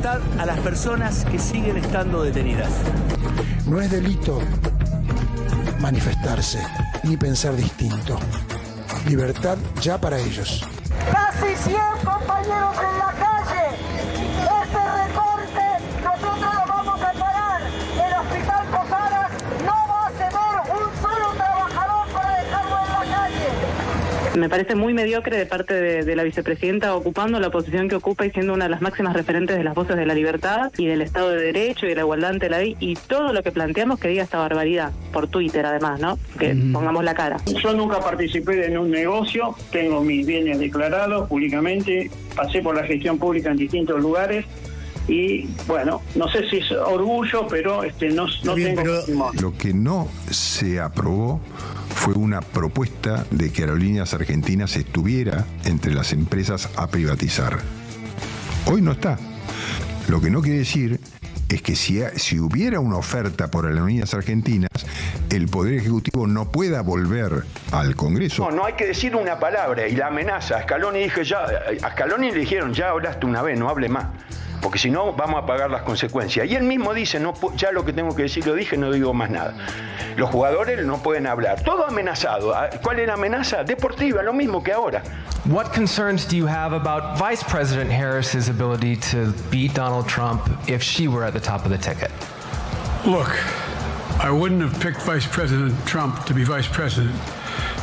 libertad a las personas que siguen estando detenidas. No es delito manifestarse ni pensar distinto. Libertad ya para ellos. Casi 100 compañeros en la calle. Este recorte nosotros lo vamos a parar. El Hospital Posadas no va a ceder un solo trabajador para dejarlo en la calle. Me parece muy mediocre de parte de la vicepresidenta ocupando la posición que ocupa y siendo una de las máximas referentes de las voces de la libertad y del Estado de Derecho y de la igualdad ante la ley y todo lo que planteamos que diga esta barbaridad, por Twitter además, ¿no? Que pongamos la cara. Yo nunca participé en un negocio, tengo mis bienes declarados públicamente, pasé por la gestión pública en distintos lugares y bueno, no sé si es orgullo, pero no tengo testimonio. Lo que no se aprobó fue una propuesta de que Aerolíneas Argentinas estuviera entre las empresas a privatizar. Hoy no está. Lo que no quiere decir es que si hubiera una oferta por Aerolíneas Argentinas, el Poder Ejecutivo no pueda volver al Congreso. No hay que decir una palabra y la amenaza. A Scaloni le dijeron, ya hablaste una vez, no hable más. Porque si no, vamos a pagar las consecuencias. Y él mismo dice, no, ya lo que tengo que decir lo dije, no digo más nada. Los jugadores no pueden hablar. Todo amenazado. ¿Cuál es la amenaza? Deportiva, lo mismo que ahora. What concerns do you have about Vice President Harris's ability to beat Donald Trump if she were at the top of the ticket? Look, I wouldn't have picked Vice President Trump to be Vice President,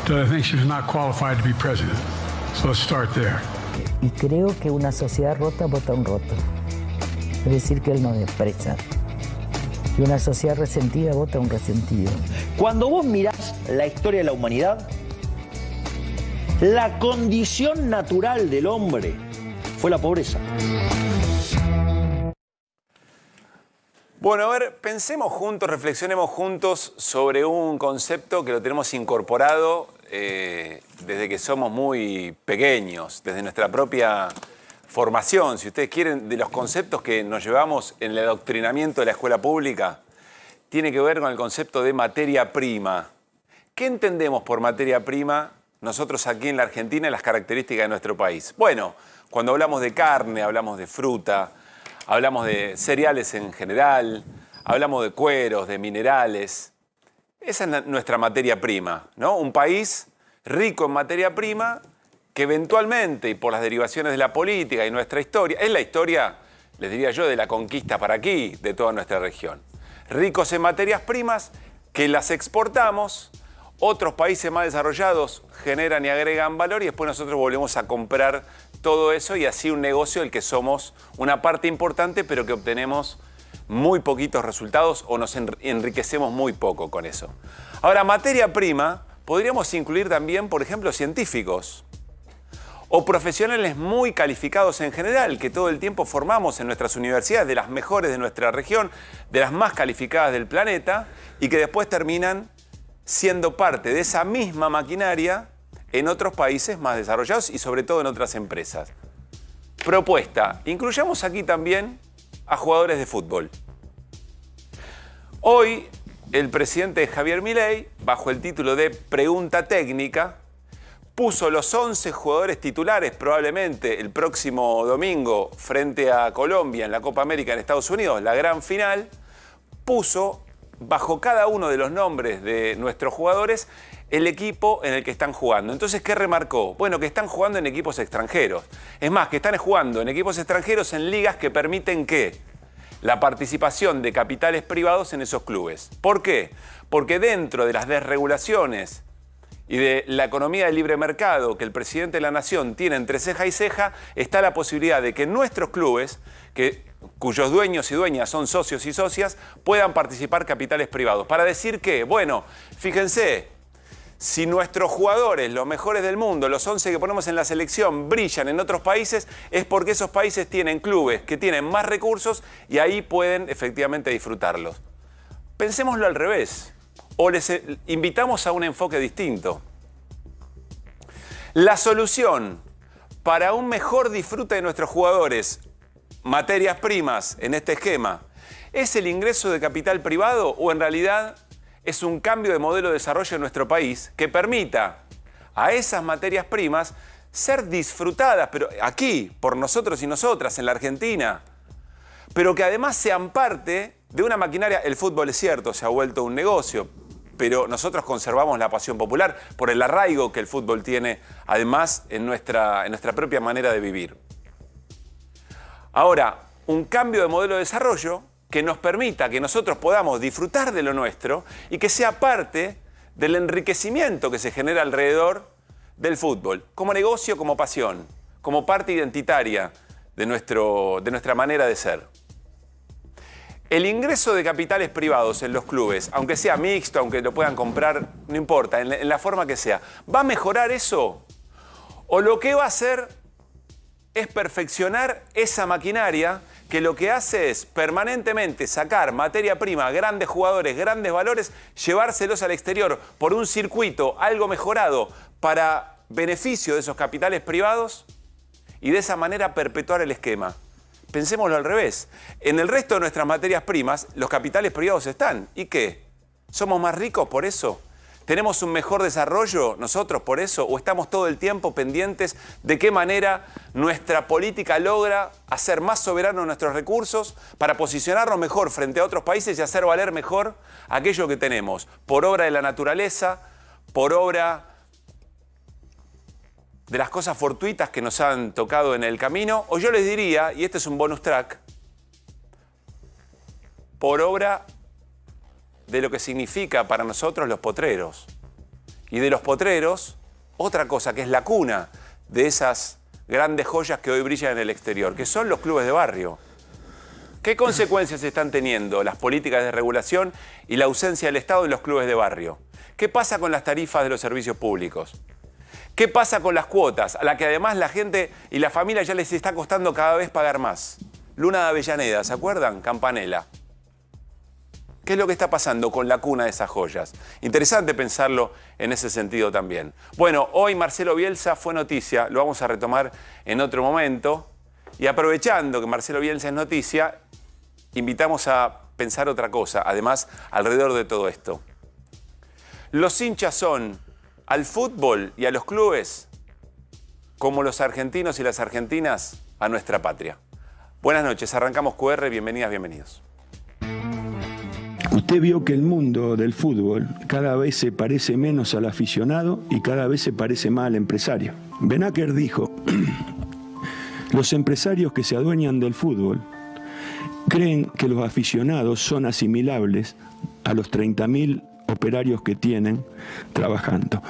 but I think she was not qualified to be President. So let's start there. Y creo que una sociedad rota vota un roto. Es decir, que él no desprecia. Y una sociedad resentida vota un resentido. Cuando vos mirás la historia de la humanidad, la condición natural del hombre fue la pobreza. Bueno, a ver, pensemos juntos, reflexionemos juntos sobre un concepto que lo tenemos incorporado desde que somos muy pequeños, desde nuestra propia formación, si ustedes quieren, de los conceptos que nos llevamos en el adoctrinamiento de la escuela pública, tiene que ver con el concepto de materia prima. ¿Qué entendemos por materia prima nosotros aquí en la Argentina y las características de nuestro país? Bueno, cuando hablamos de carne, hablamos de fruta, hablamos de cereales en general, hablamos de cueros, de minerales. Esa es nuestra materia prima, ¿no? Un país rico en materia prima que eventualmente, y por las derivaciones de la política y nuestra historia, es la historia, les diría yo, de la conquista para aquí, de toda nuestra región. Ricos en materias primas que las exportamos, otros países más desarrollados generan y agregan valor y después nosotros volvemos a comprar todo eso y así un negocio del que somos una parte importante pero que obtenemos muy poquitos resultados o nos enriquecemos muy poco con eso. Ahora, materia prima podríamos incluir también, por ejemplo, científicos o profesionales muy calificados en general, que todo el tiempo formamos en nuestras universidades, de las mejores de nuestra región, de las más calificadas del planeta, y que después terminan siendo parte de esa misma maquinaria en otros países más desarrollados y sobre todo en otras empresas. Propuesta, incluyamos aquí también a jugadores de fútbol. Hoy, el presidente Javier Milei, bajo el título de Pregunta Técnica, puso los 11 jugadores titulares probablemente el próximo domingo frente a Colombia en la Copa América en Estados Unidos, la gran final, puso bajo cada uno de los nombres de nuestros jugadores el equipo en el que están jugando. Entonces, ¿qué remarcó? Bueno, que están jugando en equipos extranjeros. Es más, que están jugando en equipos extranjeros en ligas que permiten ¿qué? La participación de capitales privados en esos clubes. ¿Por qué? Porque dentro de las desregulaciones y de la economía del libre mercado que el presidente de la Nación tiene entre ceja y ceja, está la posibilidad de que nuestros clubes, cuyos dueños y dueñas son socios y socias, puedan participar capitales privados. Para decir que, bueno, fíjense, si nuestros jugadores, los mejores del mundo, los 11 que ponemos en la selección, brillan en otros países, es porque esos países tienen clubes que tienen más recursos y ahí pueden efectivamente disfrutarlos. Pensémoslo al revés. O les invitamos a un enfoque distinto. La solución para un mejor disfrute de nuestros jugadores, materias primas en este esquema, ¿es el ingreso de capital privado o en realidad es un cambio de modelo de desarrollo en nuestro país que permita a esas materias primas ser disfrutadas, pero aquí, por nosotros y nosotras, en la Argentina, pero que además sean parte de una maquinaria. El fútbol es cierto, se ha vuelto un negocio, pero nosotros conservamos la pasión popular por el arraigo que el fútbol tiene, además, en nuestra propia manera de vivir. Ahora, un cambio de modelo de desarrollo que nos permita que nosotros podamos disfrutar de lo nuestro y que sea parte del enriquecimiento que se genera alrededor del fútbol, como negocio, como pasión, como parte identitaria de nuestra manera de ser. El ingreso de capitales privados en los clubes, aunque sea mixto, aunque lo puedan comprar, no importa, en la forma que sea, ¿va a mejorar eso? ¿O lo que va a hacer es perfeccionar esa maquinaria que lo que hace es permanentemente sacar materia prima, grandes jugadores, grandes valores, llevárselos al exterior por un circuito algo mejorado para beneficio de esos capitales privados y de esa manera perpetuar el esquema? Pensémoslo al revés. En el resto de nuestras materias primas, los capitales privados están. ¿Y qué? ¿Somos más ricos por eso? ¿Tenemos un mejor desarrollo nosotros por eso? ¿O estamos todo el tiempo pendientes de qué manera nuestra política logra hacer más soberanos nuestros recursos para posicionarnos mejor frente a otros países y hacer valer mejor aquello que tenemos? Por obra de la naturaleza, por obra de las cosas fortuitas que nos han tocado en el camino, o yo les diría, y este es un bonus track, por obra de lo que significa para nosotros los potreros. Y de los potreros, otra cosa que es la cuna de esas grandes joyas que hoy brillan en el exterior, que son los clubes de barrio. ¿Qué consecuencias están teniendo las políticas de regulación y la ausencia del Estado en los clubes de barrio? ¿Qué pasa con las tarifas de los servicios públicos? ¿Qué pasa con las cuotas, a las que además la gente y la familia ya les está costando cada vez pagar más? Luna de Avellaneda, ¿se acuerdan? Campanella. ¿Qué es lo que está pasando con la cuna de esas joyas? Interesante pensarlo en ese sentido también. Bueno, hoy Marcelo Bielsa fue noticia, lo vamos a retomar en otro momento. Y aprovechando que Marcelo Bielsa es noticia, invitamos a pensar otra cosa, además, alrededor de todo esto. Los hinchas son al fútbol y a los clubes como los argentinos y las argentinas a nuestra patria. Buenas noches, arrancamos QR, bienvenidas, bienvenidos. Usted vio que el mundo del fútbol cada vez se parece menos al aficionado y cada vez se parece más al empresario. Benaker dijo, los empresarios que se adueñan del fútbol creen que los aficionados son asimilables a los 30.000 operarios que tienen trabajando.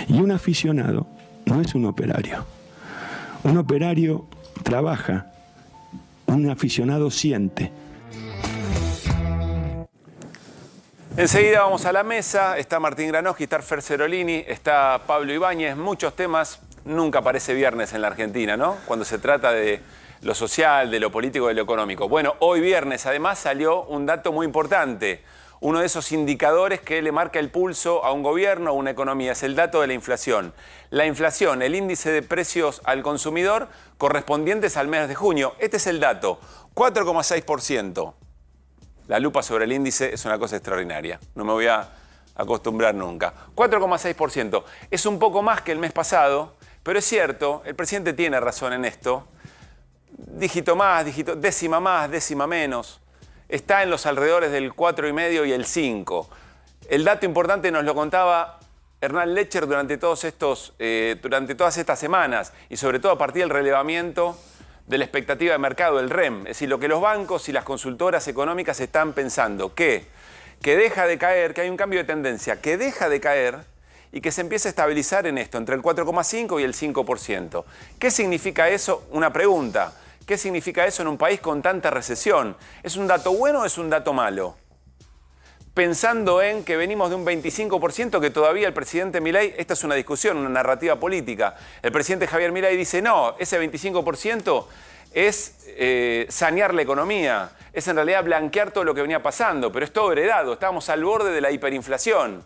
Y un aficionado no es un operario. Un operario trabaja, un aficionado siente. Enseguida vamos a la mesa, está Martín Granowski, está Fer Cerolini, está Pablo Ibáñez, muchos temas. Nunca parece viernes en la Argentina, ¿no? Cuando se trata de lo social, de lo político, de lo económico. Bueno, hoy viernes además salió un dato muy importante. Uno de esos indicadores que le marca el pulso a un gobierno, a una economía, es el dato de la inflación. La inflación, el índice de precios al consumidor correspondientes al mes de junio. Este es el dato, 4,6%. La lupa sobre el índice es una cosa extraordinaria. No me voy a acostumbrar nunca. 4,6%. Es un poco más que el mes pasado, pero es cierto, el presidente tiene razón en esto. Dígito más, décima más, décima menos. Está en los alrededores del 4,5 y el 5. El dato importante nos lo contaba Hernán Lecher durante todas estas semanas y sobre todo a partir del relevamiento de la expectativa de mercado, el REM. Es decir, lo que los bancos y las consultoras económicas están pensando, que deja de caer, que hay un cambio de tendencia, que deja de caer y que se empieza a estabilizar en esto, entre el 4,5 y el 5%. ¿Qué significa eso? Una pregunta. ¿Qué significa eso en un país con tanta recesión? ¿Es un dato bueno o es un dato malo? Pensando en que venimos de un 25% que todavía el presidente Milei, esta es una discusión, una narrativa política, el presidente Javier Milei dice, no, ese 25% es sanear la economía, es en realidad blanquear todo lo que venía pasando, pero es todo heredado, estábamos al borde de la hiperinflación,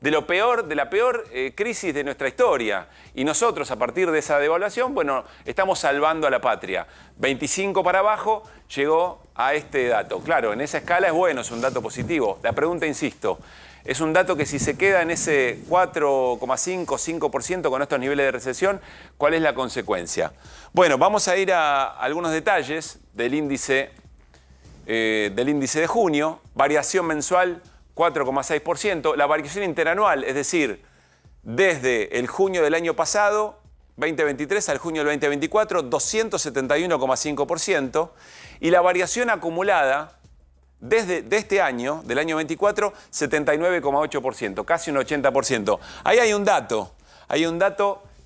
de la peor crisis de nuestra historia. Y nosotros, a partir de esa devaluación, bueno, estamos salvando a la patria. 25 para abajo llegó a este dato. Claro, en esa escala es bueno, es un dato positivo. La pregunta, insisto, es un dato que si se queda en ese 4,5, 5% con estos niveles de recesión, ¿cuál es la consecuencia? Bueno, vamos a ir a algunos detalles del índice del índice de junio, variación mensual 4,6%, la variación interanual, es decir, desde el junio del año pasado, 2023, al junio del 2024, 271,5%, y la variación acumulada desde este año, del año 24, 79,8%, casi un 80%. Ahí hay un dato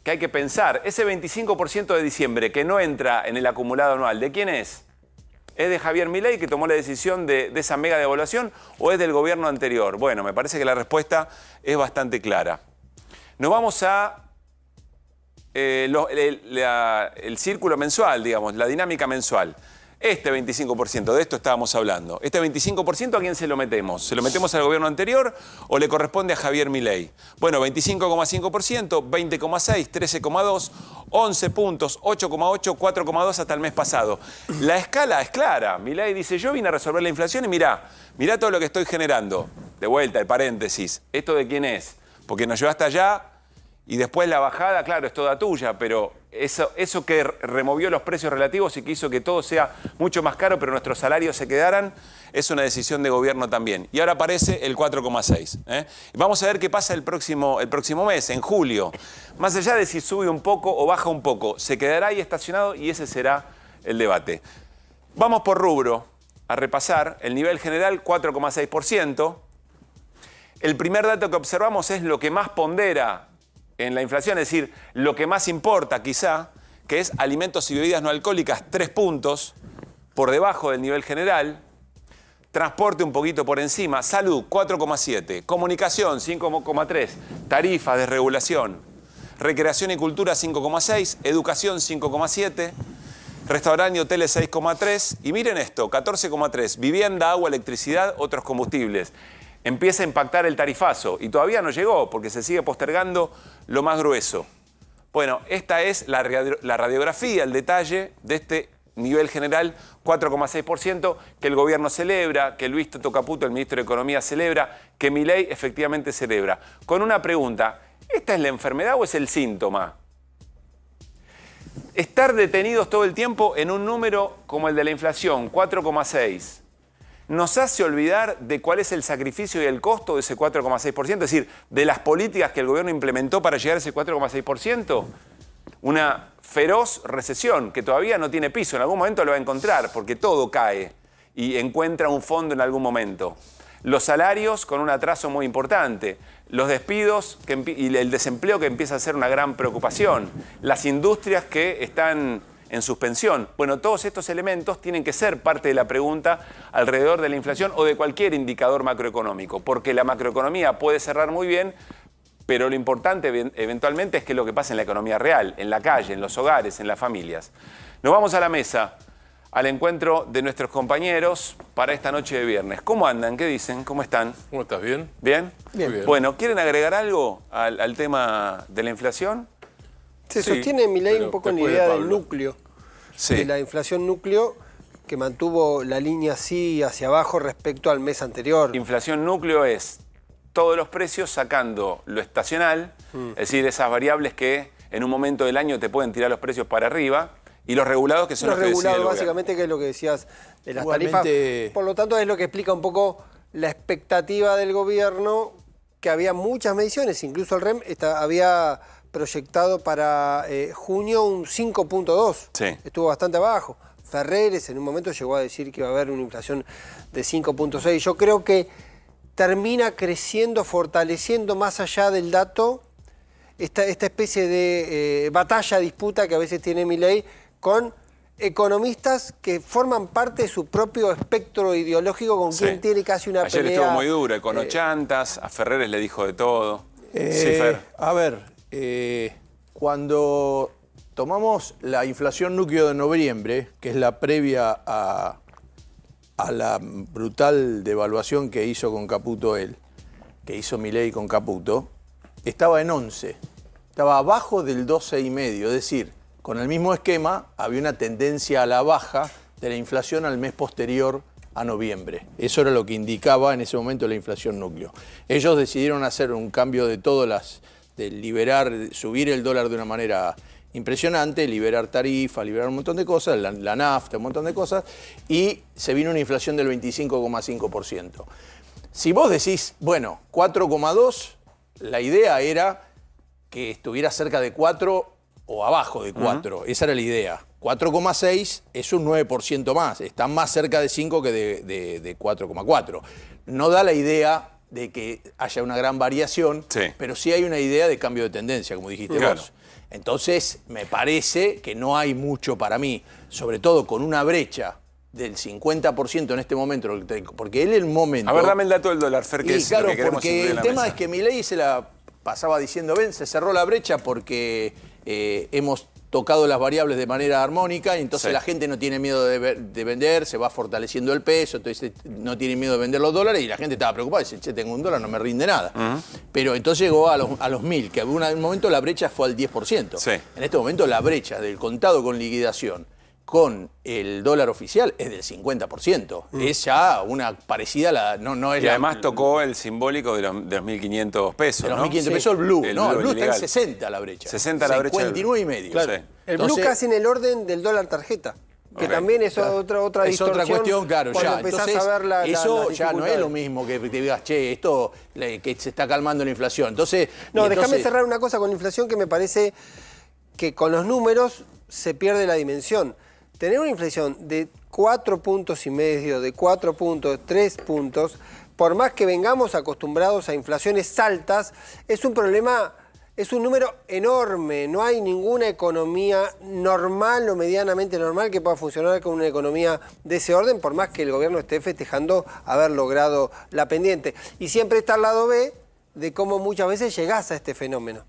que hay que pensar. Ese 25% de diciembre que no entra en el acumulado anual, ¿de quién es? ¿Es de Javier Milei, que tomó la decisión de esa mega devaluación, o es del gobierno anterior? Bueno, me parece que la respuesta es bastante clara. Nos vamos a el círculo mensual, digamos, la dinámica mensual. Este 25%, de esto estábamos hablando. Este 25%, ¿a quién se lo metemos? ¿Se lo metemos al gobierno anterior o le corresponde a Javier Milei? Bueno, 25,5%, 20,6%, 13,2%, 11 puntos, 8,8%, 4,2% hasta el mes pasado. La escala es clara. Milei dice, yo vine a resolver la inflación y mirá todo lo que estoy generando. De vuelta, el paréntesis. ¿Esto de quién es? Porque nos llevaste allá y después la bajada, claro, es toda tuya, pero eso que removió los precios relativos y que hizo que todo sea mucho más caro, pero nuestros salarios se quedaran, es una decisión de gobierno también. Y ahora aparece el 4,6%. Vamos a ver qué pasa el próximo mes, en julio. Más allá de si sube un poco o baja un poco, se quedará ahí estacionado y ese será el debate. Vamos por rubro a repasar. El nivel general, 4,6%. El primer dato que observamos es lo que más pondera en la inflación, es decir, lo que más importa quizá, que es alimentos y bebidas no alcohólicas, 3 puntos por debajo del nivel general, transporte un poquito por encima, salud 4,7, comunicación 5,3, tarifas, desregulación, recreación y cultura 5,6, educación 5,7, restaurante y hoteles 6,3 y miren esto, 14,3, vivienda, agua, electricidad, otros combustibles. Empieza a impactar el tarifazo y todavía no llegó porque se sigue postergando lo más grueso. Bueno, esta es la radiografía, el detalle de este nivel general 4,6% que el gobierno celebra, que Luis Toto Caputo, el ministro de Economía, celebra, que Milei efectivamente celebra. Con una pregunta, ¿esta es la enfermedad o es el síntoma? Estar detenidos todo el tiempo en un número como el de la inflación, 4,6%, nos hace olvidar de cuál es el sacrificio y el costo de ese 4,6%, es decir, de las políticas que el gobierno implementó para llegar a ese 4,6%. Una feroz recesión que todavía no tiene piso, en algún momento lo va a encontrar, porque todo cae y encuentra un fondo en algún momento. Los salarios con un atraso muy importante, los despidos y el desempleo que empieza a ser una gran preocupación, las industrias que están en suspensión. Bueno, todos estos elementos tienen que ser parte de la pregunta alrededor de la inflación o de cualquier indicador macroeconómico, porque la macroeconomía puede cerrar muy bien, pero lo importante eventualmente es que lo que pasa en la economía real, en la calle, en los hogares, en las familias. Nos vamos a la mesa, al encuentro de nuestros compañeros para esta noche de viernes. ¿Cómo andan? ¿Qué dicen? ¿Cómo están? ¿Cómo estás? ¿Bien? ¿Bien? Bien. Bueno, ¿quieren agregar algo al tema de la inflación? Se sostiene Milei un poco en la idea del núcleo, de la inflación núcleo, que mantuvo la línea así hacia abajo respecto al mes anterior. Inflación núcleo es todos los precios sacando lo estacional, es decir, esas variables que en un momento del año te pueden tirar los precios para arriba, y los regulados que son los que decide el gobierno. Básicamente, que es lo que decías de las tarifas. Por lo tanto, es lo que explica un poco la expectativa del gobierno, que había muchas mediciones, incluso el REM había proyectado para junio un 5,2. Sí. Estuvo bastante abajo. Ferreres en un momento llegó a decir que iba a haber una inflación de 5,6. Yo creo que termina creciendo, fortaleciendo más allá del dato esta especie de batalla, disputa que a veces tiene Milei con economistas que forman parte de su propio espectro ideológico, con quien tiene casi una pelea. Ayer estuvo muy duro, con Ochantas, a Ferreres le dijo de todo. Sí, Fer. A ver, cuando tomamos la inflación núcleo de noviembre, que es la previa a la brutal devaluación que hizo con Caputo que hizo Milei con Caputo, estaba en 11, estaba abajo del 12,5, es decir, con el mismo esquema había una tendencia a la baja de la inflación al mes posterior a noviembre. Eso era lo que indicaba en ese momento la inflación núcleo. Ellos decidieron hacer un cambio de de liberar, subir el dólar de una manera impresionante, liberar tarifas, liberar un montón de cosas, la nafta, un montón de cosas, y se vino una inflación del 25,5%. Si vos decís, bueno, 4,2, la idea era que estuviera cerca de 4 o abajo de 4, esa era la idea. 4,6 es un 9% más, está más cerca de 5 que de 4,4. No da la idea de que haya una gran variación, pero sí hay una idea de cambio de tendencia, como dijiste vos. Entonces, me parece que no hay mucho para mí, sobre todo con una brecha del 50% en este momento, porque él el momento... A ver, dame el dato del dólar, Fer, que y es claro, lo que queremos porque incluir en el la tema mesa. es que Milei se la pasaba diciendo, ven, se cerró la brecha porque hemos tocado las variables de manera armónica y entonces la gente no tiene miedo de vender, se va fortaleciendo el peso, entonces no tiene miedo de vender los dólares y la gente estaba preocupada, dice, che, tengo un dólar, no me rinde nada. Pero entonces llegó a los 1.000, que en un momento la brecha fue al 10%. En este momento la brecha del contado con liquidación con el dólar oficial es del 50%. Es ya una parecida a la... No es y además tocó el simbólico de los 1.500 pesos, de los ¿no? 1.500 pesos el blue. El blue está en ilegal. 60 la brecha. 60 la brecha. 59,5. Claro. El Entonces, blue casi en el orden del dólar tarjeta. Que también es otra es distorsión. otra cuestión, claro, cuando ya. empezás Entonces, a ver eso las ya no es dificultades. lo mismo que te digas, che, esto que se está calmando la inflación. Entonces, No, entonces, déjame cerrar una cosa con la inflación que me parece que con los números se pierde la dimensión. Tener una inflación de 4,5 puntos, de 4 puntos, 3 puntos, por más que vengamos acostumbrados a inflaciones altas, es un problema, es un número enorme. No hay ninguna economía normal o medianamente normal que pueda funcionar con una economía de ese orden, por más que el gobierno esté festejando haber logrado la pendiente. Y siempre está al lado B de cómo muchas veces llegás a este fenómeno,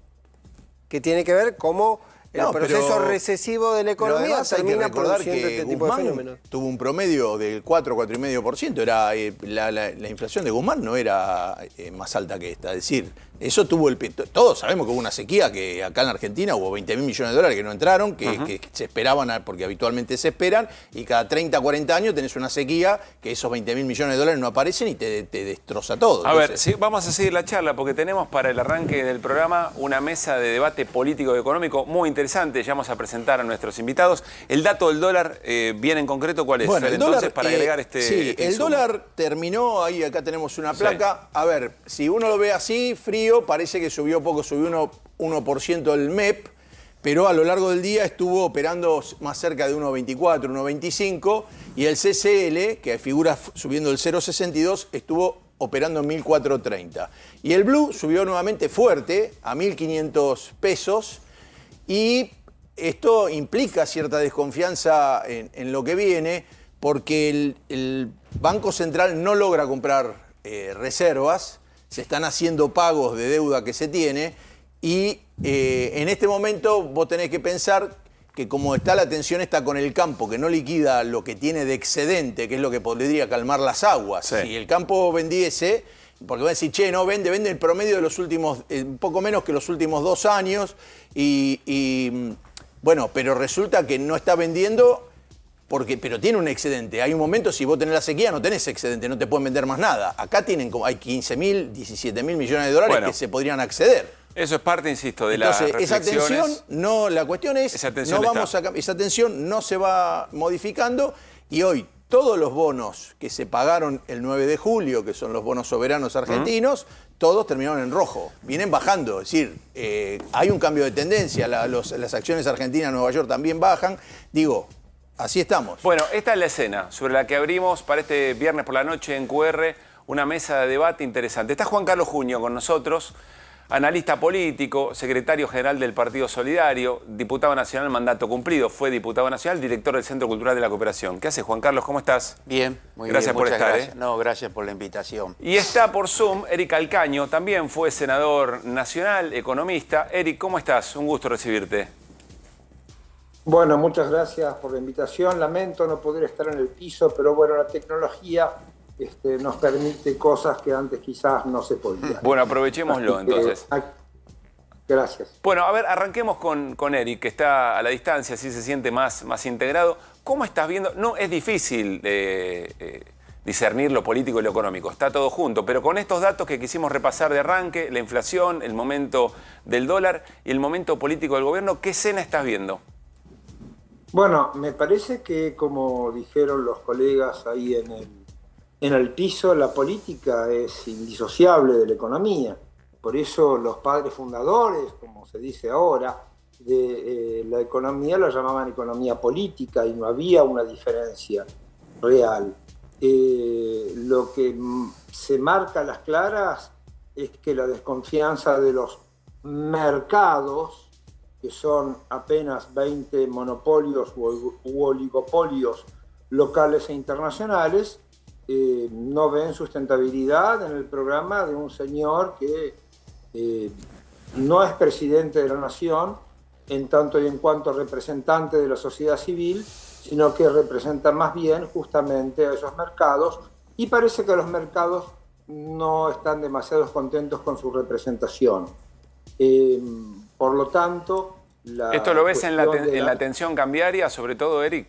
que tiene que ver cómo el proceso recesivo de la economía termina produciendo este tipo de fenómenos. Tuvo un promedio del 4,5%. Era, la inflación de Guzmán no era más alta que esta. Es decir, eso tuvo el... Todos sabemos que hubo una sequía, que acá en Argentina hubo 20.000 millones de dólares que no entraron, que se esperaban, porque habitualmente se esperan, y cada 30, 40 años tenés una sequía que esos 20.000 millones de dólares no aparecen y te destroza todo. A ver, sí, vamos a seguir la charla porque tenemos para el arranque del programa una mesa de debate político y económico muy interesante. Ya vamos a presentar a nuestros invitados. El dato del dólar, bien en concreto, ¿cuál es? Bueno, Fer, el dólar, entonces, para agregar este... Sí, el insumo. dólar terminó, ahí acá tenemos una placa. A ver, si uno lo ve así, frío, parece que subió poco, subió 1% el MEP, pero a lo largo del día estuvo operando más cerca de 1,24, 1,25, y el CCL, que figura subiendo el 0,62, estuvo operando en 1.430. Y el blue subió nuevamente fuerte a 1.500 pesos, y esto implica cierta desconfianza en lo que viene, porque el Banco Central no logra comprar reservas, se están haciendo pagos de deuda que se tiene, y en este momento vos tenés que pensar que como está la tensión está con el campo, que no liquida lo que tiene de excedente, que es lo que podría calmar las aguas. Sí. Si el campo vendiese, porque van a decir, che, no, vende el promedio de los últimos, un poco menos que los últimos 2 años, bueno, pero resulta que no está vendiendo, pero tiene un excedente. Hay un momento, si vos tenés la sequía, no tenés excedente, no te pueden vender más nada. Acá hay 15.000, 17.000 millones de dólares que se podrían acceder. Eso es parte, insisto, de Entonces, las esa reflexiones. tensión, no, la cuestión es, esa tensión no se va modificando, y hoy todos los bonos que se pagaron el 9 de julio, que son los bonos soberanos argentinos, todos terminaron en rojo, vienen bajando, es decir, hay un cambio de tendencia, las acciones argentinas en Nueva York también bajan, digo, así estamos. Bueno, esta es la escena sobre la que abrimos para este viernes por la noche en QR una mesa de debate interesante. Está Juan Carlos Junio con nosotros, analista político, secretario general del Partido Solidario, diputado nacional mandato cumplido, fue diputado nacional, director del Centro Cultural de la Cooperación. ¿Qué hace, Juan Carlos? ¿Cómo estás? Bien, muy gracias bien. Gracias por estar. Gracias. No, gracias por la invitación. Y está por Zoom Eric Calcaño, también fue senador nacional, economista. Eric, ¿cómo estás? Un gusto recibirte. Bueno, muchas gracias por la invitación. Lamento no poder estar en el piso, pero bueno, la tecnología nos permite cosas que antes quizás no se podían. Bueno, aprovechémoslo entonces. Gracias. Bueno, a ver, arranquemos con Eric, que está a la distancia, así se siente más integrado. ¿Cómo estás viendo? No, es difícil discernir lo político y lo económico. Está todo junto, pero con estos datos que quisimos repasar de arranque, la inflación, el momento del dólar y el momento político del gobierno, ¿qué escena estás viendo? Bueno, me parece que, como dijeron los colegas ahí en el piso, la política es indisociable de la economía. Por eso los padres fundadores, como se dice ahora, de la economía la llamaban economía política y no había una diferencia real. Lo que se marca a las claras es que la desconfianza de los mercados, que son apenas 20 monopolios u oligopolios locales e internacionales, no ven sustentabilidad en el programa de un señor que no es presidente de la nación en tanto y en cuanto representante de la sociedad civil, sino que representa más bien justamente a esos mercados, y parece que los mercados no están demasiado contentos con su representación. Por lo tanto... ¿Esto lo ves en la tensión cambiaria, sobre todo, Eric?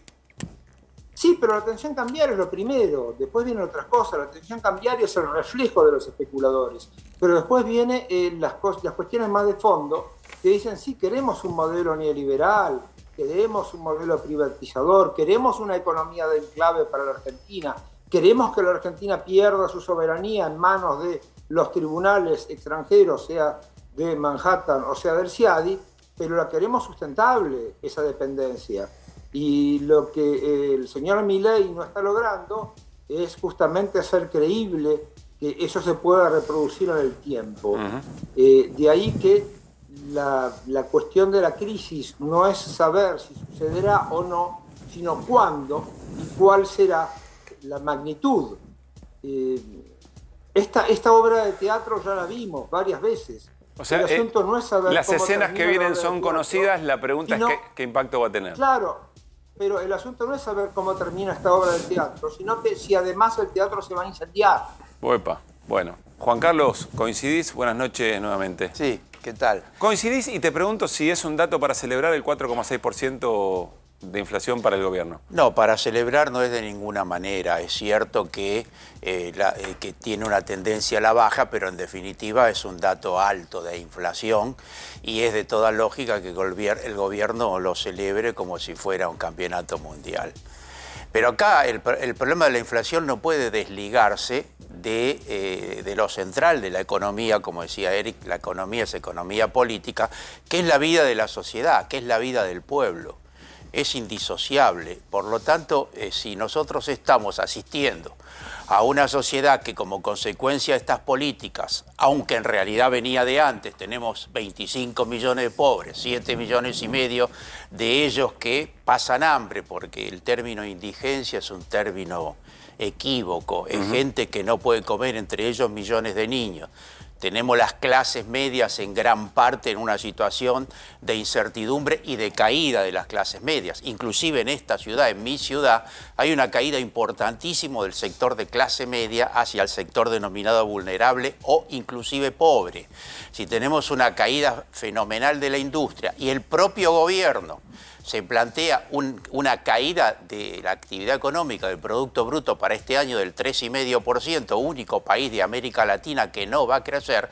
Sí, pero la tensión cambiaria es lo primero, después vienen otras cosas. La tensión cambiaria es el reflejo de los especuladores, pero después vienen las cuestiones más de fondo, que dicen, sí, queremos un modelo neoliberal, queremos un modelo privatizador, queremos una economía de enclave para la Argentina, queremos que la Argentina pierda su soberanía en manos de los tribunales extranjeros, sea de Manhattan o sea del CIADI, pero la queremos sustentable, esa dependencia. Y lo que el señor Milei no está logrando es justamente hacer creíble que eso se pueda reproducir en el tiempo. De ahí que la cuestión de la crisis no es saber si sucederá o no, sino cuándo y cuál será la magnitud. Esta obra de teatro ya la vimos varias veces. O sea, el asunto no es saber las cómo escenas que vienen son conocidas, la pregunta es qué impacto va a tener. Claro, pero el asunto no es saber cómo termina esta obra de teatro, sino que si además el teatro se va a incendiar. Uepa, bueno. Juan Carlos, ¿coincidís? Buenas noches nuevamente. Sí, ¿qué tal? ¿Coincidís? Y te pregunto si es un dato para celebrar el 4,6% de inflación para el gobierno. No, para celebrar no es de ninguna manera. Es cierto que tiene una tendencia a la baja, pero en definitiva es un dato alto de inflación y es de toda lógica que el gobierno lo celebre como si fuera un campeonato mundial. Pero acá el problema de la inflación no puede desligarse de lo central de la economía, como decía Eric, la economía es economía política, que es la vida de la sociedad, que es la vida del pueblo. Es indisociable. Por lo tanto, si nosotros estamos asistiendo a una sociedad que como consecuencia de estas políticas, aunque en realidad venía de antes, tenemos 25 millones de pobres, 7 millones y medio de ellos que pasan hambre, porque el término indigencia es un término equívoco, es gente que no puede comer, entre ellos millones de niños. Tenemos las clases medias en gran parte en una situación de incertidumbre y de caída de las clases medias. Inclusive en esta ciudad, en mi ciudad, hay una caída importantísima del sector de clase media hacia el sector denominado vulnerable o inclusive pobre. Si tenemos una caída fenomenal de la industria y el propio gobierno se plantea una caída de la actividad económica del Producto Bruto para este año del 3,5%, único país de América Latina que no va a crecer,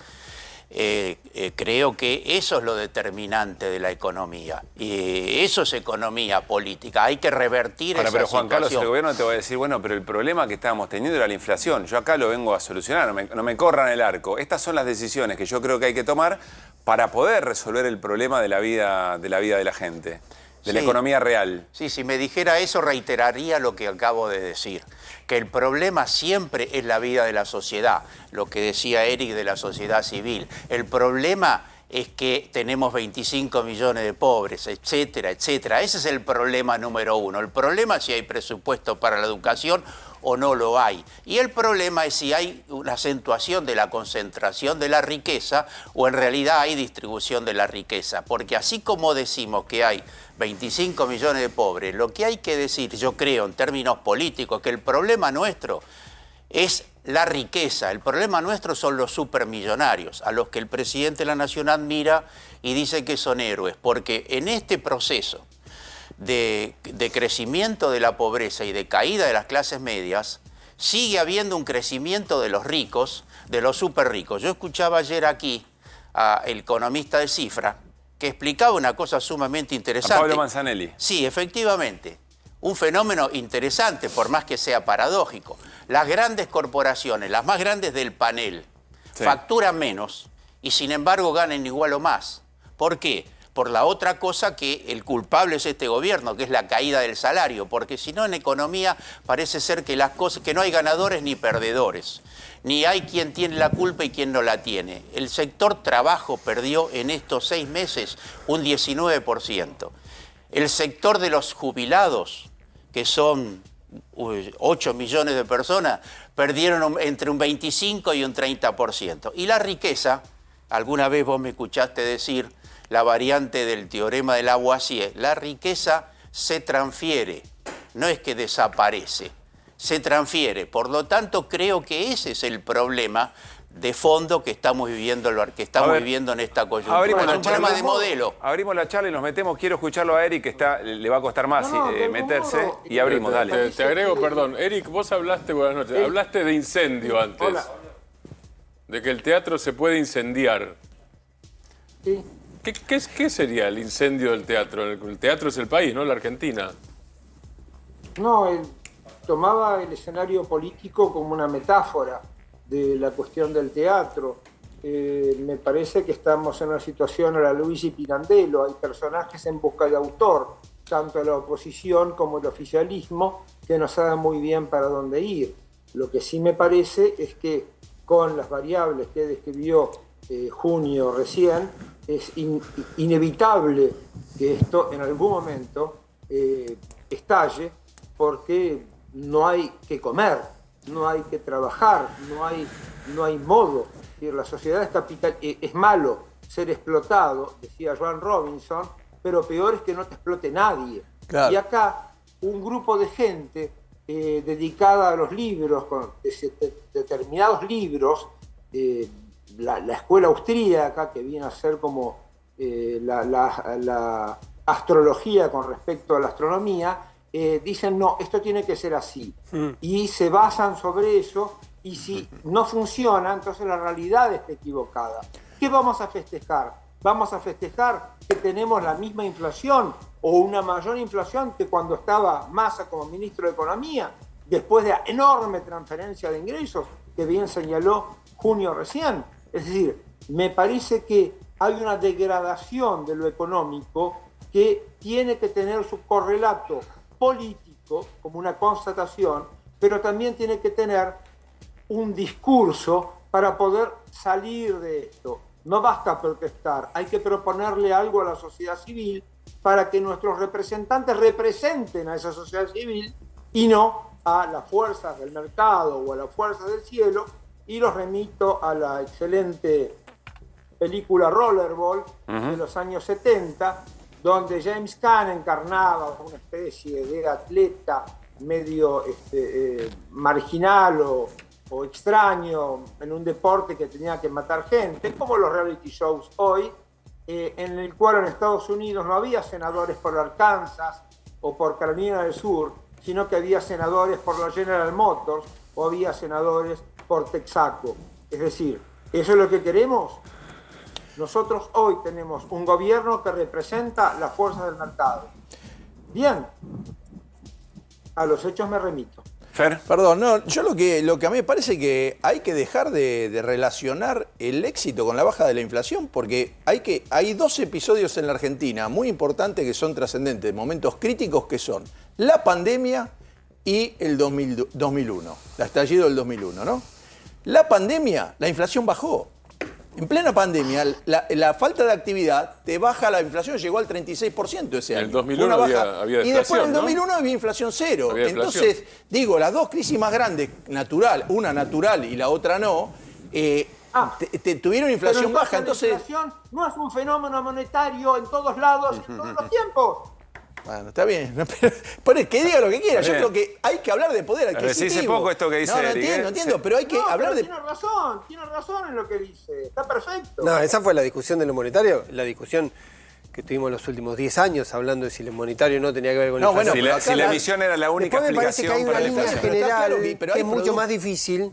creo que eso es lo determinante de la economía. Y eso es economía política. Hay que revertir esa pero Juan situación. Carlos, el gobierno te va a decir, bueno, pero el problema que estábamos teniendo era la inflación. Yo acá lo vengo a solucionar, no me corran el arco. Estas son las decisiones que yo creo que hay que tomar para poder resolver el problema de la vida de la gente. De la economía real. Sí, si me dijera eso, reiteraría lo que acabo de decir, que el problema siempre es la vida de la sociedad, lo que decía Eric de la sociedad civil. El problema es que tenemos 25 millones de pobres, etcétera, etcétera. Ese es el problema número uno. El problema es si hay presupuesto para la educación o no lo hay. Y el problema es si hay una acentuación de la concentración de la riqueza o en realidad hay distribución de la riqueza. Porque así como decimos que hay 25 millones de pobres, lo que hay que decir, yo creo, en términos políticos, que el problema nuestro es la riqueza. El problema nuestro son los supermillonarios, a los que el presidente de la Nación admira y dice que son héroes. Porque en este proceso de crecimiento de la pobreza y de caída de las clases medias, sigue habiendo un crecimiento de los ricos, de los súper ricos. Yo escuchaba ayer aquí al economista de Cifra, que explicaba una cosa sumamente interesante. A Pablo Manzanelli. Sí, efectivamente. Un fenómeno interesante, por más que sea paradójico. Las grandes corporaciones, las más grandes del panel, facturan menos y sin embargo ganan igual o más. ¿Por qué? Por la otra cosa que el culpable es este gobierno, que es la caída del salario, porque si no en economía parece ser que las cosas, que no hay ganadores ni perdedores, ni hay quien tiene la culpa y quien no la tiene. El sector trabajo perdió en estos 6 meses un 19%. El sector de los jubilados, que son 8 millones de personas, perdieron entre un 25 y un 30%. Y la riqueza, alguna vez vos me escuchaste decir la variante del teorema de Lavoisier, la riqueza se transfiere, no es que desaparece, se transfiere. Por lo tanto, creo que ese es el problema de fondo que estamos viviendo, viviendo en esta coyuntura. Es un problema de modelo. Abrimos la charla y nos metemos. Quiero escucharlo a Eric, que le va a costar más meterse. Y abrimos, dale. Te agrego, perdón. Eric, vos hablaste, buenas noches, hablaste de incendio antes. Hola. De que el teatro se puede incendiar. Sí. ¿Qué sería el incendio del teatro? El teatro es el país, ¿no? La Argentina. No, él tomaba el escenario político como una metáfora de la cuestión del teatro. Me parece que estamos en una situación a la Luigi Pirandello. Hay personajes en busca de autor, tanto la oposición como el oficialismo, que no saben muy bien para dónde ir. Lo que sí me parece es que con las variables que describió Junio recién, es inevitable que esto en algún momento estalle, porque no hay que comer, no hay que trabajar, no hay modo. Es decir, la sociedad es capital, es malo ser explotado, decía Joan Robinson, pero peor es que no te explote nadie. Claro. Y acá un grupo de gente dedicada a los libros, con determinados libros, la escuela austríaca, que viene a ser como la astrología con respecto a la astronomía, dicen, no, esto tiene que ser así. Y se basan sobre eso, y si no funciona, entonces la realidad está equivocada. ¿Qué vamos a festejar? Vamos a festejar que tenemos la misma inflación o una mayor inflación que cuando estaba Massa como ministro de Economía, después de la enorme transferencia de ingresos que bien señaló Junio recién. Es decir, me parece que hay una degradación de lo económico que tiene que tener su correlato político como una constatación, pero también tiene que tener un discurso para poder salir de esto. No basta protestar, hay que proponerle algo a la sociedad civil para que nuestros representantes representen a esa sociedad civil y no a las fuerzas del mercado o a las fuerzas del cielo. Y los remito a la excelente película Rollerball de los años 70, donde James Caan encarnaba una especie de atleta medio marginal o extraño en un deporte que tenía que matar gente, como los reality shows hoy, en el cual en Estados Unidos no había senadores por Arkansas o por Carolina del Sur, sino que había senadores por la General Motors o había senadores por Texaco. Es decir, ¿eso es lo que queremos? Nosotros hoy tenemos un gobierno que representa la fuerza del mercado. Bien, a los hechos me remito. Fer. Perdón, no, yo lo que a mí me parece que hay que dejar de relacionar el éxito con la baja de la inflación, porque hay 2 episodios en la Argentina muy importantes que son trascendentes, momentos críticos, que son la pandemia y el 2001, el estallido del 2001, ¿no? La pandemia, la inflación bajó. En plena pandemia, la falta de actividad te baja la inflación, llegó al 36% ese año. En el 2001 había deflación, y después en el 2001 ¿no? había inflación cero. Había inflación. Entonces, digo, las 2 crisis más grandes, una natural y la otra no, tuvieron inflación baja. Entonces, la inflación no es un fenómeno monetario en todos lados y en todos los tiempos. Bueno, está bien. Pero que diga lo que quiera. Yo creo que hay que hablar de poder adquisitivo. Dice poco esto que dice Eric. No entiendo, pero hay que hablar de... Tiene razón en lo que dice. Está perfecto. No, esa fue la discusión de lo monetario. La discusión que tuvimos los últimos 10 años, hablando de si el monetario no tenía que ver con la inflación. Bueno, si la emisión era la única explicación para la Después me parece que hay una línea general pero que es mucho más difícil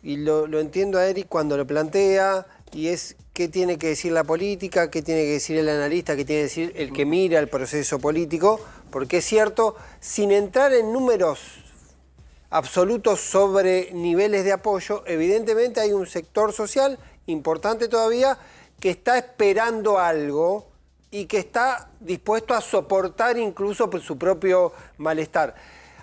y lo entiendo a Eric cuando lo plantea, y es qué tiene que decir la política, qué tiene que decir el analista, qué tiene que decir el que mira el proceso político, porque es cierto, sin entrar en números absolutos sobre niveles de apoyo, evidentemente hay un sector social importante todavía que está esperando algo y que está dispuesto a soportar incluso por su propio malestar.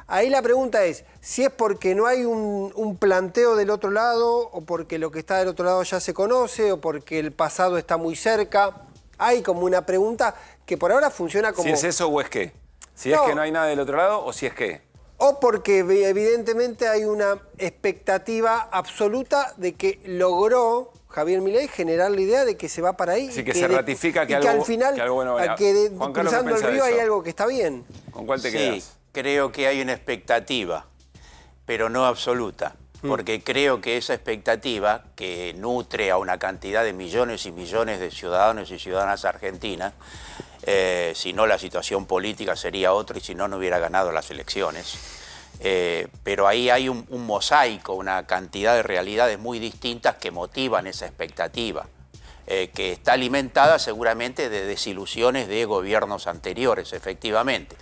Ahí la pregunta es, si es porque no hay un planteo del otro lado, o porque lo que está del otro lado ya se conoce, o porque el pasado está muy cerca. Hay como una pregunta que por ahora funciona como... ¿Si es eso o es qué? ¿Si es que no hay nada del otro lado o si es qué? O porque evidentemente hay una expectativa absoluta de que logró Javier Milei generar la idea de que se va para ahí. Sí, que se ratifica que algo, al final, que algo bueno va a que Juan Carlos, cruzando el río hay algo que está bien. ¿Con cuál te quedas? Sí, creo que hay una expectativa, pero no absoluta. Porque creo que esa expectativa que nutre a una cantidad de millones y millones de ciudadanos y ciudadanas argentinas, si no la situación política sería otra y si no, no hubiera ganado las elecciones. Pero ahí hay un mosaico, una cantidad de realidades muy distintas que motivan esa expectativa, que está alimentada seguramente de desilusiones de gobiernos anteriores, efectivamente.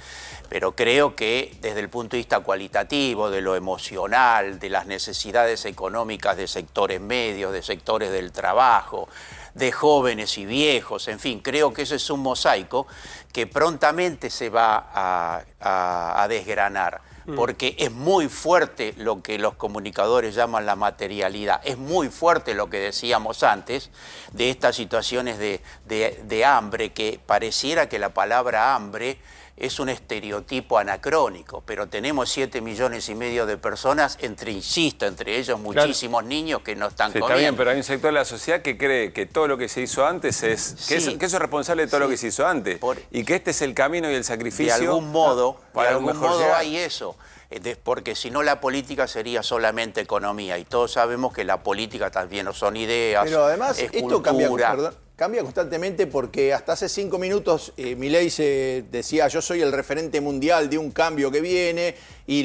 Pero creo que desde el punto de vista cualitativo, de lo emocional, de las necesidades económicas de sectores medios, de sectores del trabajo, de jóvenes y viejos, en fin, creo que ese es un mosaico que prontamente se va a desgranar. Porque es muy fuerte lo que los comunicadores llaman la materialidad, es muy fuerte lo que decíamos antes de estas situaciones de hambre, que pareciera que la palabra hambre es un estereotipo anacrónico, pero tenemos 7,5 millones de personas, entre ellos muchísimos niños que no están comiendo. Está bien, pero hay un sector de la sociedad que cree que todo lo que se hizo antes que eso es responsable de todo lo que se hizo antes, y que este es el camino y el sacrificio. De algún modo, llegar. hay eso. Porque si no la política sería solamente economía, y todos sabemos que la política también no son ideas, pero además es esto cultura. cambia constantemente, porque hasta hace 5 minutos Milei se decía: yo soy el referente mundial de un cambio que viene, y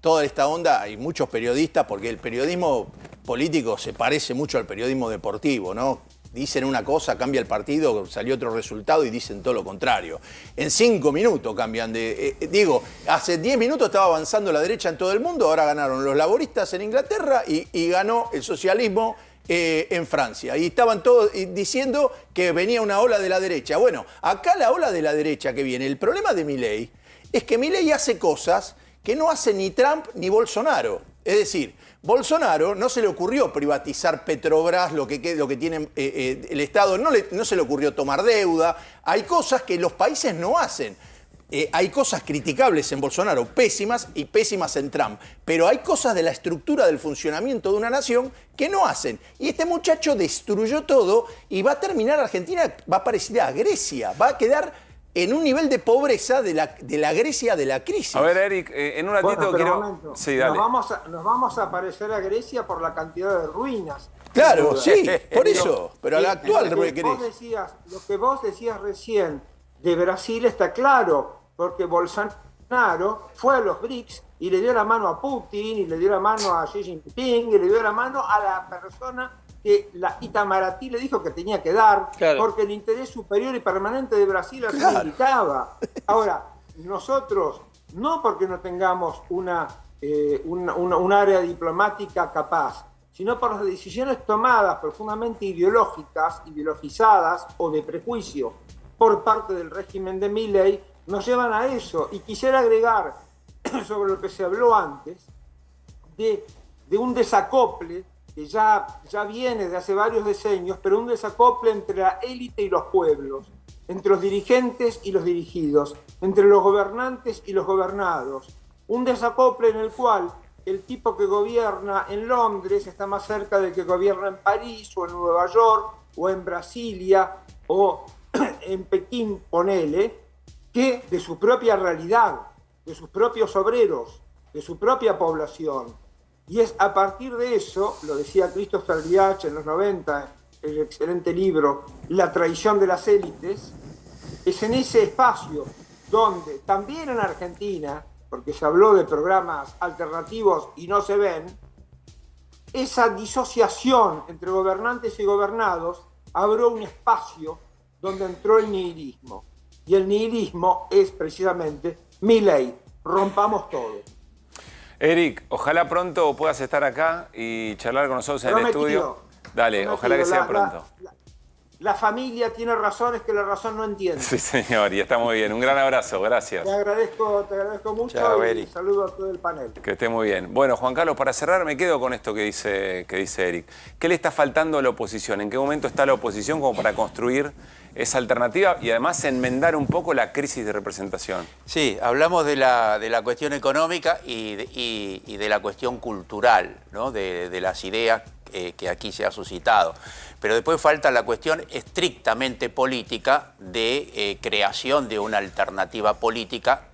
toda esta onda, hay muchos periodistas, porque el periodismo político se parece mucho al periodismo deportivo, ¿no? Dicen una cosa, cambia el partido, salió otro resultado y dicen todo lo contrario. En 5 minutos cambian de... hace 10 minutos estaba avanzando la derecha en todo el mundo, ahora ganaron los laboristas en Inglaterra y ganó el socialismo en Francia. Y estaban todos diciendo que venía una ola de la derecha. Bueno, acá la ola de la derecha que viene, el problema de Milei es que Milei hace cosas que no hace ni Trump ni Bolsonaro. Es decir, Bolsonaro no se le ocurrió privatizar Petrobras, lo que tiene el Estado, no se le ocurrió tomar deuda. Hay cosas que los países no hacen. Hay cosas criticables en Bolsonaro, pésimas, y pésimas en Trump. Pero hay cosas de la estructura del funcionamiento de una nación que no hacen. Y este muchacho destruyó todo y va a terminar Argentina, va a parecer a Grecia, va a quedar en un nivel de pobreza de la Grecia de la crisis. A ver, Eric, en un ratito quiero... Sí, dale. Nos vamos a parecer a Grecia por la cantidad de ruinas. Claro, sí, por eso. Pero a la actual lo que vos decías recién de Brasil está claro, porque Bolsonaro fue a los BRICS y le dio la mano a Putin, y le dio la mano a Xi Jinping, y le dio la mano a la persona que la Itamaraty le dijo que tenía que dar, porque el interés superior y permanente de Brasil así lo indicaba. Ahora, nosotros, no porque no tengamos un área diplomática capaz, sino por las decisiones tomadas profundamente ideologizadas o de prejuicio por parte del régimen de Milei, nos llevan a eso. Y quisiera agregar, sobre lo que se habló antes, de un desacople que ya viene de hace varios decenios, pero un desacople entre la élite y los pueblos, entre los dirigentes y los dirigidos, entre los gobernantes y los gobernados. Un desacople en el cual el tipo que gobierna en Londres está más cerca del que gobierna en París, o en Nueva York, o en Brasilia, o en Pekín, ponele, que de su propia realidad, de sus propios obreros, de su propia población. Y es a partir de eso, lo decía Christopher Liach en los 90 el excelente libro La traición de las élites, es en ese espacio donde también en Argentina, porque se habló de programas alternativos y no se ven, esa disociación entre gobernantes y gobernados abrió un espacio donde entró el nihilismo. Y el nihilismo es precisamente Milei, rompamos todo. Eric, ojalá pronto puedas estar acá y charlar con nosotros en el estudio. Dale, Prometido. ojalá que sea pronto. La familia tiene razones que la razón no entiende. Sí, señor, y está muy bien. Un gran abrazo, gracias. Te agradezco mucho. Chao, y Eric. saludo a todo el panel. Que esté muy bien. Bueno, Juan Carlos, para cerrar me quedo con esto que dice Eric. ¿Qué le está faltando a la oposición? ¿En qué momento está la oposición como para construir esa alternativa y además enmendar un poco la crisis de representación? Sí, hablamos de la cuestión económica y de la cuestión cultural, ¿no? de las ideas que aquí se ha suscitado. Pero después falta la cuestión estrictamente política de creación de una alternativa política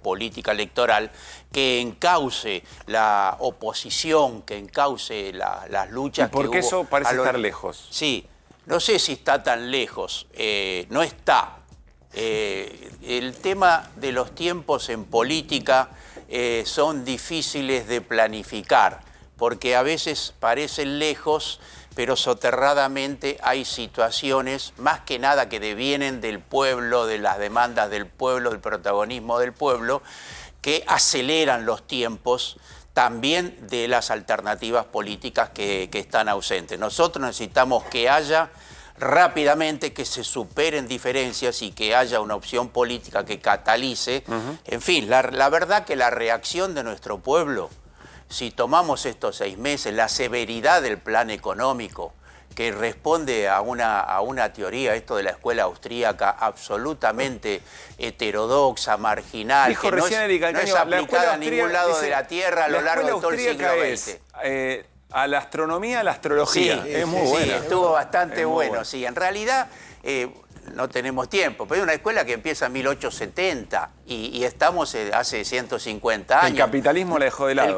electoral, que encauce la oposición, que encauce las luchas. Porque eso parece estar lejos. Sí, no sé si está tan lejos, no está. El tema de los tiempos en política son difíciles de planificar, porque a veces parecen lejos, pero soterradamente hay situaciones, más que nada que devienen del pueblo, de las demandas del pueblo, del protagonismo del pueblo, que aceleran los tiempos también de las alternativas políticas que están ausentes. Nosotros necesitamos que haya rápidamente, que se superen diferencias y que haya una opción política que catalice. En fin, la verdad que la reacción de nuestro pueblo, si tomamos estos 6 meses, la severidad del plan económico, que responde a una teoría, esto de la escuela austríaca, absolutamente heterodoxa, marginal, Dijo que recién Erika no es Alcaño, aplicada a ningún lado de la Tierra a lo largo de todo el siglo XX. A la astronomía, a la astrología. Sí, es muy sí, buena. estuvo bastante Es muy bueno. buena. Sí, en realidad no tenemos tiempo, pero es una escuela que empieza en 1870 y estamos hace 150 años. El capitalismo la dejó de lado.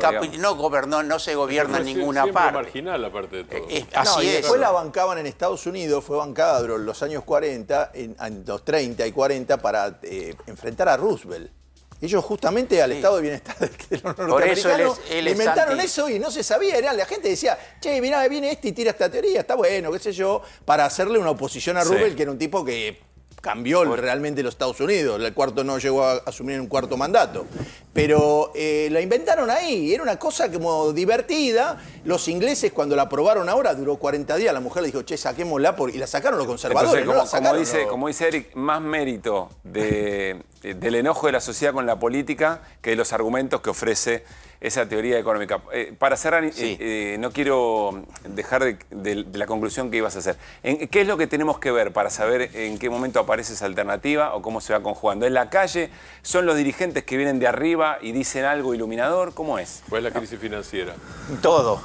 No se gobierna en ninguna siempre parte. marginal, aparte de todo. No, y después la bancaban en Estados Unidos, fue bancada durante los años 40, en los 30 y 40, para enfrentar a Roosevelt. Ellos justamente al estado de bienestar de los norteamericanos inventaron eso y no se sabía. La gente decía, che, mirá, viene este y tira esta teoría, está bueno, qué sé yo, para hacerle una oposición a Roosevelt, que era un tipo que cambió realmente los Estados Unidos. El cuarto no llegó a asumir un cuarto mandato. Pero la inventaron ahí, era una cosa como divertida. Los ingleses, cuando la aprobaron ahora, duró 40 días. La mujer le dijo, che, saquémosla, y la sacaron los conservadores. Entonces, como dice Eric, más mérito del enojo de la sociedad con la política que de los argumentos que ofrece esa teoría económica. Para cerrar, no quiero dejar de la conclusión que ibas a hacer. ¿Qué es lo que tenemos que ver para saber en qué momento aparece esa alternativa o cómo se va conjugando? ¿En la calle? ¿Son los dirigentes que vienen de arriba y dicen algo iluminador? ¿Cómo es? ¿Cuál es la crisis financiera? Todo.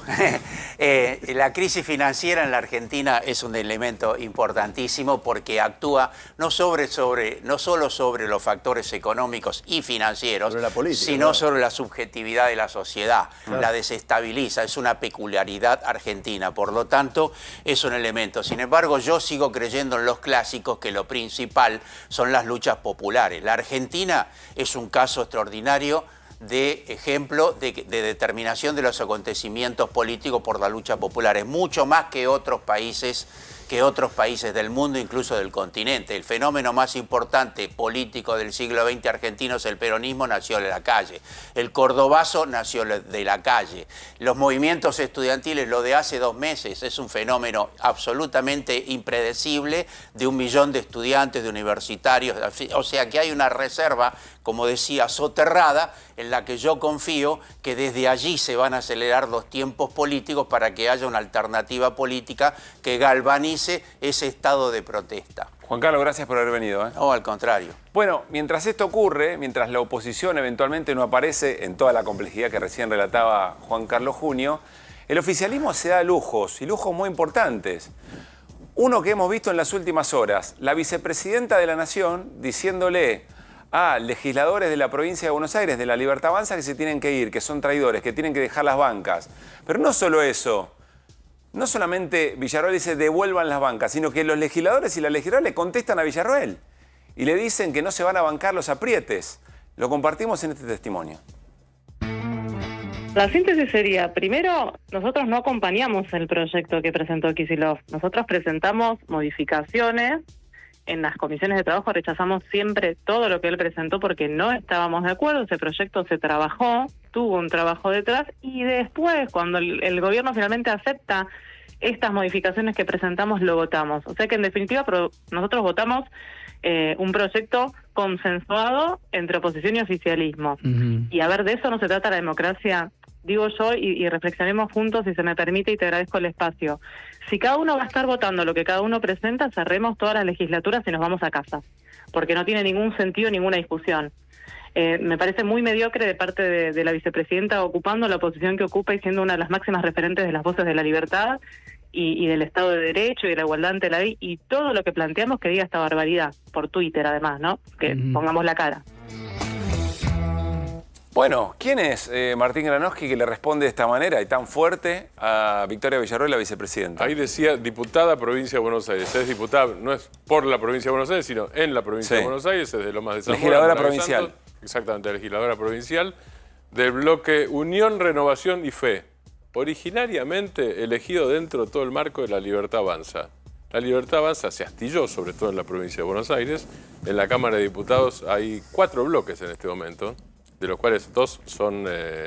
La crisis financiera en la Argentina es un elemento importantísimo porque actúa no solo sobre los factores económicos y financieros, sino sobre la subjetividad de la sociedad. La desestabiliza, es una peculiaridad argentina, por lo tanto es un elemento. Sin embargo, yo sigo creyendo en los clásicos que lo principal son las luchas populares. La Argentina es un caso extraordinario de ejemplo de determinación de los acontecimientos políticos por la lucha popular. Es mucho más que otros países del mundo, incluso del continente. El fenómeno más importante político del siglo XX argentino es el peronismo, nació de la calle. El cordobazo nació de la calle. Los movimientos estudiantiles, lo de hace 2 meses, es un fenómeno absolutamente impredecible de 1 millón de estudiantes, de universitarios. O sea que hay una reserva, como decía, soterrada, en la que yo confío que desde allí se van a acelerar los tiempos políticos para que haya una alternativa política que galvanice ese estado de protesta. Juan Carlos, gracias por haber venido. No, al contrario. Bueno, mientras esto ocurre, mientras la oposición eventualmente no aparece en toda la complejidad que recién relataba Juan Carlos Junio, el oficialismo se da lujos, y lujos muy importantes. Uno que hemos visto en las últimas horas, la vicepresidenta de la Nación diciéndole a legisladores de la provincia de Buenos Aires, de la Libertad Avanza, que se tienen que ir, que son traidores, que tienen que dejar las bancas. Pero no solo eso, no solamente Villarroel dice devuelvan las bancas, sino que los legisladores y las legisladoras le contestan a Villarroel y le dicen que no se van a bancar los aprietes. Lo compartimos en este testimonio. La síntesis sería, primero, nosotros no acompañamos el proyecto que presentó Kicillof. Nosotros presentamos modificaciones. En las comisiones de trabajo rechazamos siempre todo lo que él presentó porque no estábamos de acuerdo. Ese proyecto se trabajó, tuvo un trabajo detrás y después, cuando el gobierno finalmente acepta estas modificaciones que presentamos, lo votamos. O sea que en definitiva nosotros votamos un proyecto consensuado entre oposición y oficialismo. Y a ver, de eso no se trata la democracia, digo yo, y reflexionemos juntos, si se me permite, y te agradezco el espacio. Si cada uno va a estar votando lo que cada uno presenta, cerremos todas las legislaturas y nos vamos a casa, porque no tiene ningún sentido ninguna discusión. Me parece muy mediocre de parte de la vicepresidenta ocupando la posición que ocupa y siendo una de las máximas referentes de las voces de la libertad y del Estado de Derecho y de la igualdad ante la ley, y todo lo que planteamos que diga esta barbaridad, por Twitter además, ¿no? Que pongamos la cara. Bueno, ¿quién es Martín Granowski que le responde de esta manera y tan fuerte a Victoria Villarroel, la vicepresidenta? Ahí decía diputada provincia de Buenos Aires. Es diputada, no es por la provincia de Buenos Aires, sino en la provincia de Buenos Aires, es de Lomas de Zamora. Legisladora provincial. Santos, exactamente, legisladora provincial del bloque Unión, Renovación y Fe. Originariamente elegido dentro de todo el marco de La Libertad Avanza. La Libertad Avanza se astilló, sobre todo en la provincia de Buenos Aires. En la Cámara de Diputados hay 4 bloques en este momento, de los cuales 2 son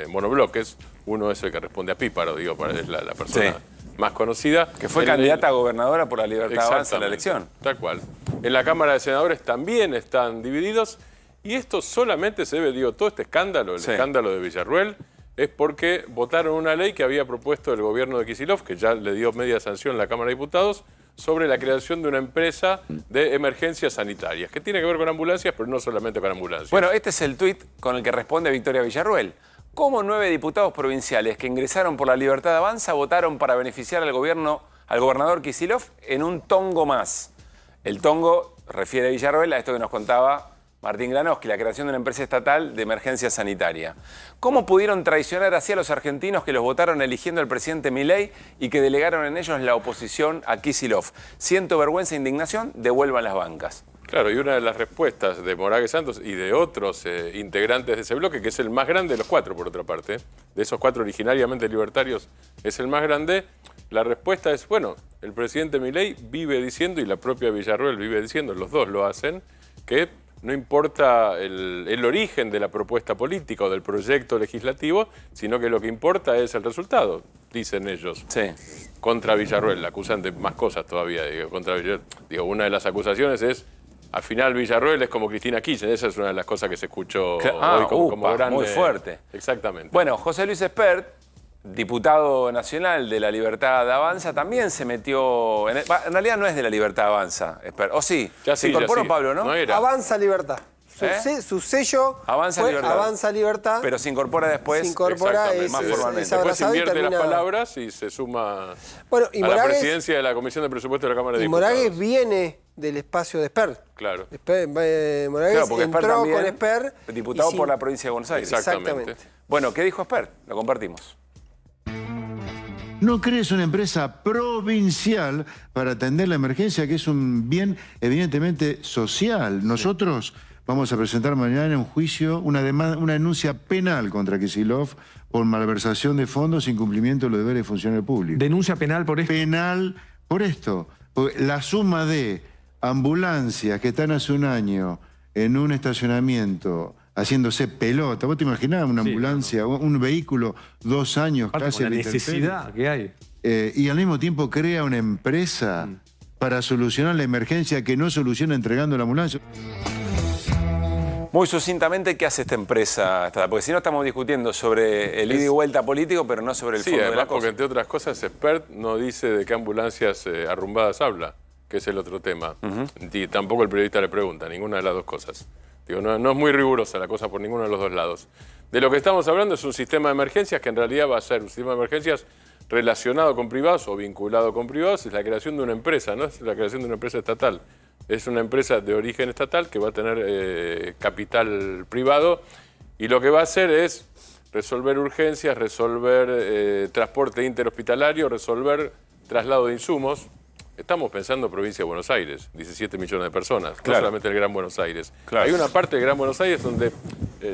monobloques. Uno es el que responde a Píparo, digo, es la persona más conocida. Que fue candidata a gobernadora por La Libertad Avanza en la elección. Tal cual. En la Cámara de Senadores también están divididos. Y esto solamente se debe, todo este escándalo, el escándalo de Villarroel, es porque votaron una ley que había propuesto el gobierno de Kicillof, que ya le dio media sanción en la Cámara de Diputados, sobre la creación de una empresa de emergencias sanitarias, que tiene que ver con ambulancias, pero no solamente con ambulancias. Bueno, este es el tuit con el que responde Victoria Villarroel. ¿Cómo 9 diputados provinciales que ingresaron por La Libertad Avanza votaron para beneficiar al gobernador Kicillof en un tongo más? El tongo refiere a Villarroel a esto que nos contaba Martín Granowski, la creación de una empresa estatal de emergencia sanitaria. ¿Cómo pudieron traicionar así a los argentinos que los votaron eligiendo al presidente Milei y que delegaron en ellos la oposición a Kicillof? Siento vergüenza e indignación, devuelvan las bancas. Claro, y una de las respuestas de Moragues Santos y de otros integrantes de ese bloque, que es el más grande de los 4, por otra parte, de esos 4 originariamente libertarios, es el más grande, la respuesta es, bueno, el presidente Milei vive diciendo, y la propia Villarroel vive diciendo, los dos lo hacen, que no importa el origen de la propuesta política o del proyecto legislativo, sino que lo que importa es el resultado, dicen ellos. Contra Villarroel, la acusan de más cosas todavía. Una de las acusaciones es, al final Villarroel es como Cristina Kirchner. Esa es una de las cosas que se escuchó hoy como grande. Muy fuerte. Exactamente. Bueno, José Luis Espert, diputado nacional de La Libertad Avanza, también se metió... En realidad no es de La Libertad Avanza, Espert. ¿O sí? Se incorporó Pablo, ¿no? Avanza Libertad. Su sello Avanza fue Libertad. Avanza Libertad. Pero se incorpora después. Se incorpora más formalmente. Después invierte las palabras y se suma y a la presidencia de la Comisión de Presupuestos de la Cámara de Diputados. Y Moragues viene del espacio de Espert. Claro. Moragues entró con Espert. Diputado por la provincia de Buenos Aires. Exactamente. Bueno, ¿qué dijo Espert? Lo compartimos. No crees una empresa provincial para atender la emergencia, que es un bien evidentemente social. Nosotros vamos a presentar mañana un juicio, una denuncia penal contra Kicillof por malversación de fondos e incumplimiento de los deberes de funcionario público. ¿Denuncia penal por esto? Penal por esto. Porque la suma de ambulancias que están hace un año en un estacionamiento haciéndose pelota. ¿Vos te imaginás una ambulancia, un vehículo, 2 años casi la necesidad que hay. Y al mismo tiempo crea una empresa para solucionar la emergencia que no soluciona entregando la ambulancia? Muy sucintamente, ¿qué hace esta empresa? Porque si no estamos discutiendo sobre el ida y vuelta político, pero no sobre el fondo de la cosa. Porque entre otras cosas, Espert no dice de qué ambulancias arrumbadas habla, que es el otro tema. Y tampoco el periodista le pregunta, ninguna de las dos cosas. No es muy rigurosa la cosa por ninguno de los dos lados. De lo que estamos hablando es un sistema de emergencias que en realidad va a ser un sistema de emergencias relacionado con privados o vinculado con privados. Es la creación de una empresa, no es la creación de una empresa estatal. Es una empresa de origen estatal que va a tener capital privado y lo que va a hacer es resolver urgencias, resolver transporte interhospitalario, resolver traslado de insumos, estamos pensando provincia de Buenos Aires, 17 millones de personas, no solamente el Gran Buenos Aires. Hay una parte del Gran Buenos Aires donde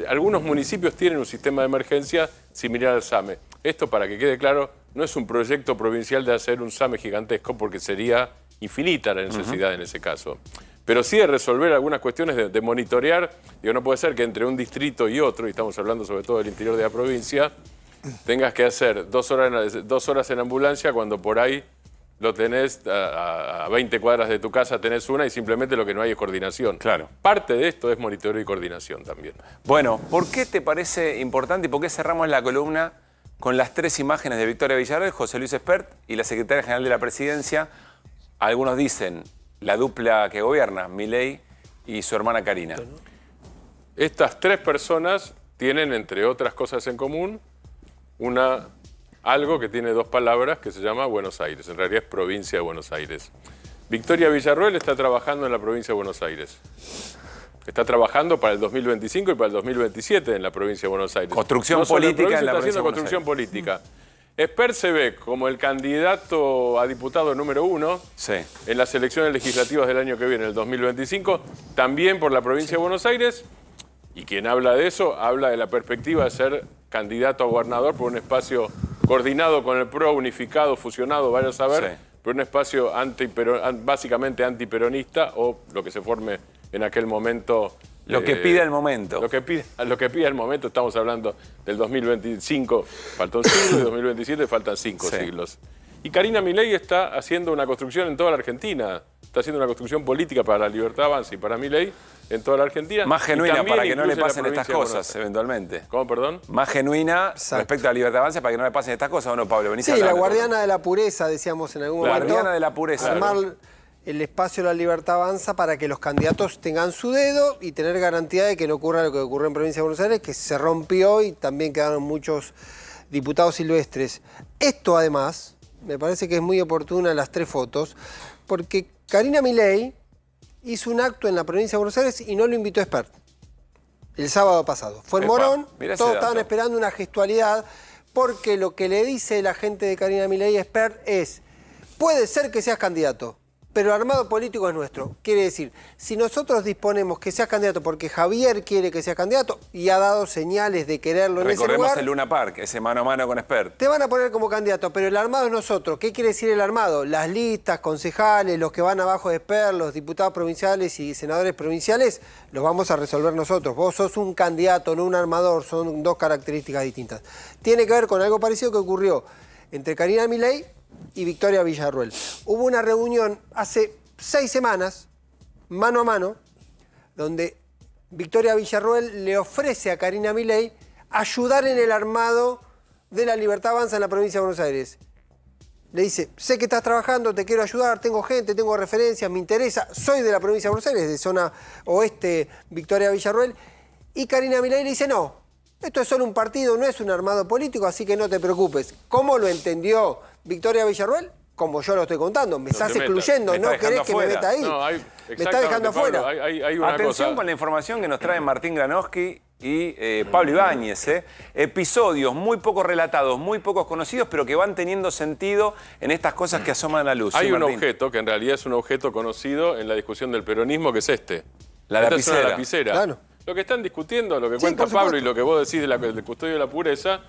algunos municipios tienen un sistema de emergencia similar al SAME. Esto, para que quede claro, no es un proyecto provincial de hacer un SAME gigantesco porque sería infinita la necesidad en ese caso. Pero sí de resolver algunas cuestiones de monitorear. Digo, no puede ser que entre un distrito y otro, y estamos hablando sobre todo del interior de la provincia, tengas que hacer 2 horas en ambulancia cuando por ahí lo tenés a 20 cuadras de tu casa, tenés una y simplemente lo que no hay es coordinación. Claro. Parte de esto es monitoreo y coordinación también. Bueno, ¿por qué te parece importante y por qué cerramos la columna con las 3 imágenes de Victoria Villarroel, José Luis Espert y la secretaria general de la Presidencia? Algunos dicen la dupla que gobierna, Milei y su hermana Karina. Estas 3 personas tienen, entre otras cosas en común, algo que tiene 2 palabras que se llama Buenos Aires. En realidad es provincia de Buenos Aires. Victoria Villarroel está trabajando en la provincia de Buenos Aires. Está trabajando para el 2025 y para el 2027 en la provincia de Buenos Aires. Construcción política en la provincia de Buenos construcción política. Espert se ve como el candidato a diputado número 1 en las elecciones legislativas del año que viene, el 2025, también por la provincia de Buenos Aires. Y quien habla de eso, habla de la perspectiva de ser candidato a gobernador por un espacio coordinado con el PRO, unificado, fusionado, vaya a saber, pero un espacio básicamente antiperonista o lo que se forme en aquel momento. Lo que pida el momento. Lo que pida el momento, estamos hablando del 2025, falta un siglo, y 2027 faltan 5 siglos. Y Karina Milei está haciendo una construcción en toda la Argentina, está haciendo una construcción política para la Libertad Avanza y para Milei en toda la Argentina. Más genuina para que no le pasen estas cosas, eventualmente. ¿Cómo, perdón? Más genuina respecto a la Libertad Avanza para que no le pasen estas cosas, ¿o no, Pablo? Sí, la guardiana de la pureza, decíamos en algún momento. La guardiana de la pureza. Armar el espacio de la Libertad Avanza para que los candidatos tengan su dedo y tener garantía de que no ocurra lo que ocurrió en Provincia de Buenos Aires, que se rompió y también quedaron muchos diputados silvestres. Esto, además, me parece que es muy oportuna las 3 fotos, porque Karina Milei hizo un acto en la provincia de Buenos Aires y no lo invitó a Espert. El sábado pasado. Fue en Morón, todos estaban esperando una gestualidad, porque lo que le dice la gente de Karina Milei a Espert es: puede ser que seas candidato, pero el armado político es nuestro. Quiere decir, si nosotros disponemos que seas candidato porque Javier quiere que seas candidato y ha dado señales de quererlo en ese lugar... Recordemos el Luna Park, ese mano a mano con Espert. Te van a poner como candidato, pero el armado es nosotros. ¿Qué quiere decir el armado? Las listas, concejales, los que van abajo de Espert, los diputados provinciales y senadores provinciales, los vamos a resolver nosotros. Vos sos un candidato, no un armador, son 2 características distintas. Tiene que ver con algo parecido que ocurrió entre Karina Milei y Victoria Villarroel. Hubo una reunión hace 6 semanas, mano a mano, donde Victoria Villarroel le ofrece a Karina Milei ayudar en el armado de la Libertad Avanza en la provincia de Buenos Aires. Le dice: sé que estás trabajando, te quiero ayudar, tengo gente, tengo referencias, me interesa, soy de la provincia de Buenos Aires, de zona oeste, Victoria Villarroel. Y Karina Milei le dice: no, esto es solo un partido, no es un armado político, así que no te preocupes. ¿Cómo lo entendió Victoria Villarroel? Como yo lo estoy contando, me estás excluyendo, no querés que me meta ahí. Me estás dejando afuera. Atención con la información que nos trae Martín Granowski y Pablo Ibáñez. Episodios muy poco relatados, muy pocos conocidos, pero que van teniendo sentido en estas cosas que asoman a la luz. Hay un objeto que en realidad es un objeto conocido en la discusión del peronismo, que es este. La lapicera. Es una lapicera. Claro. Lo que están discutiendo, lo que cuenta Pablo y lo que vos decís del custodio de la pureza,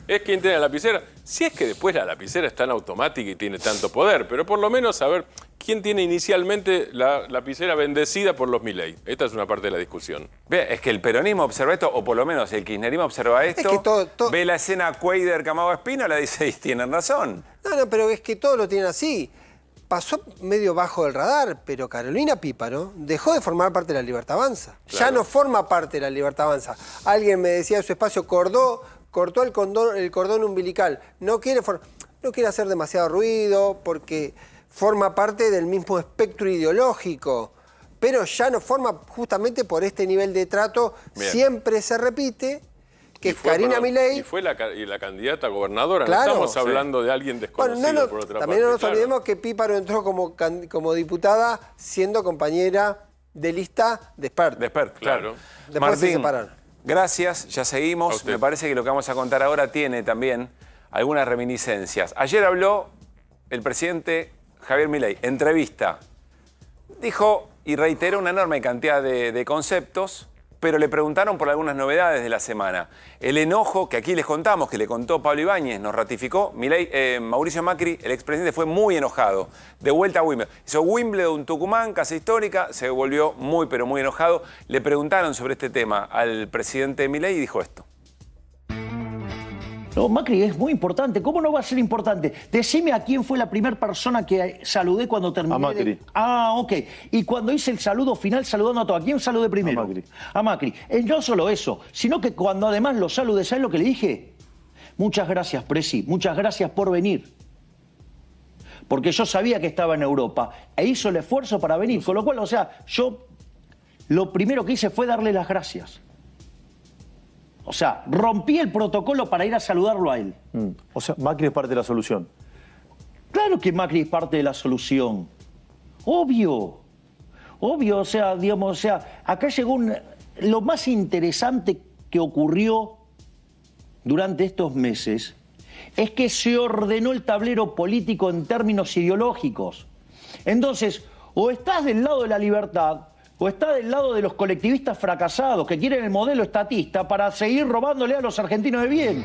es quién tiene la lapicera. Si es que después la lapicera es tan automática y tiene tanto poder, pero por lo menos saber quién tiene inicialmente la lapicera bendecida por los Milei. Esta es una parte de la discusión. Es que el peronismo observa esto, o por lo menos el kirchnerismo observa esto, es que ve la escena Cuader, Camado Espina, le dice: y tienen razón. No, pero es que todos lo tienen así. Pasó medio bajo del radar, pero Carolina Píparo dejó de formar parte de la Libertad Avanza. Claro. Ya no forma parte de la Libertad Avanza. Alguien me decía en su espacio: cortó el cordón umbilical. No quiere hacer demasiado ruido porque forma parte del mismo espectro ideológico, pero ya no forma, justamente por este nivel de trato. Bien. Siempre se repite que Karina Milei... Y fue la candidata a gobernadora, claro, no estamos hablando de alguien desconocido, por otra también parte. No nos olvidemos que Píparo entró como diputada siendo compañera de lista de Espert. De Espert, claro. Después Martín, se separaron. Gracias, ya seguimos. Me parece que lo que vamos a contar ahora tiene también algunas reminiscencias. Ayer habló el presidente Javier Milei, entrevista, dijo y reiteró una enorme cantidad de conceptos, pero le preguntaron por algunas novedades de la semana. El enojo que aquí les contamos, que le contó Pablo Ibáñez, nos ratificó. Mauricio Macri, el expresidente, fue muy enojado. De vuelta a Wimbledon. Hizo Wimbledon, Tucumán, casa histórica, se volvió muy, pero muy enojado. Le preguntaron sobre este tema al presidente Milei y dijo esto. No, Macri es muy importante. ¿Cómo no va a ser importante? Decime a quién fue la primera persona que saludé cuando terminé. A Macri. Ok. Y cuando hice el saludo final saludando a todos, ¿a quién saludé primero? A Macri. A Macri. No solo eso, sino que cuando además lo saludé, ¿sabes lo que le dije? Muchas gracias, Presi. Muchas gracias por venir. Porque yo sabía que estaba en Europa e hizo el esfuerzo para venir. Con lo cual, o sea, yo lo primero que hice fue darle las gracias. O sea, rompí el protocolo para ir a saludarlo a él. O sea, Macri es parte de la solución. Claro que Macri es parte de la solución. Obvio. Obvio, o sea, digamos, o sea, acá llegó lo más interesante que ocurrió durante estos meses es que se ordenó el tablero político en términos ideológicos. Entonces, o estás del lado de la libertad, o está del lado de los colectivistas fracasados que quieren el modelo estatista para seguir robándole a los argentinos de bien.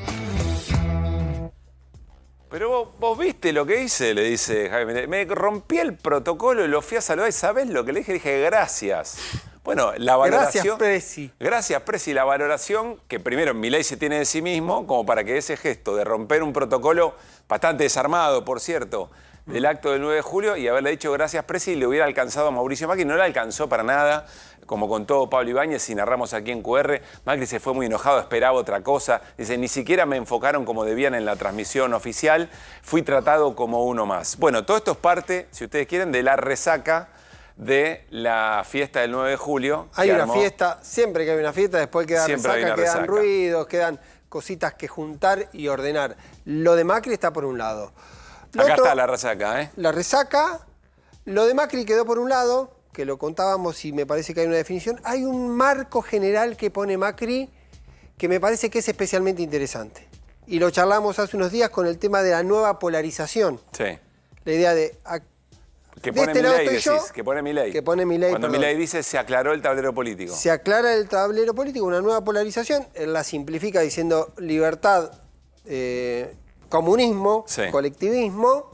Pero vos viste lo que hice, le dice Jaime. Me rompí el protocolo y lo fui a saludar. ¿Y sabés lo que le dije? Le dije, gracias. Bueno, la valoración... Gracias, Presi. Gracias, Presi. La valoración que primero Milei se tiene de sí mismo, como para que ese gesto de romper un protocolo bastante desarmado, por cierto, del acto del 9 de julio y haberle dicho gracias, Presi, le hubiera alcanzado a Mauricio Macri. No le alcanzó para nada, como contó Pablo Ibáñez, y narramos aquí en QR. Macri se fue muy enojado, esperaba otra cosa. Dice, ni siquiera me enfocaron como debían en la transmisión oficial. Fui tratado como uno más. Bueno, todo esto es parte, si ustedes quieren, de la resaca de la fiesta del 9 de julio. Hay una fiesta, siempre que hay una fiesta, después queda resaca, quedan ruidos, quedan cositas que juntar y ordenar. Lo de Macri está por un lado. Acá está la resaca, ¿eh? La resaca, lo de Macri quedó por un lado, que lo contábamos y me parece que hay una definición. Hay un marco general que pone Macri que me parece que es especialmente interesante. Y lo charlamos hace unos días con el tema de la nueva polarización. Sí. La idea de... Que pone Milei, decís, que pone Milei. Que pone Milei, Cuando perdón. Milei dice, se aclaró el tablero político. Se aclara el tablero político, una nueva polarización. Él la simplifica diciendo libertad, comunismo, Sí. colectivismo.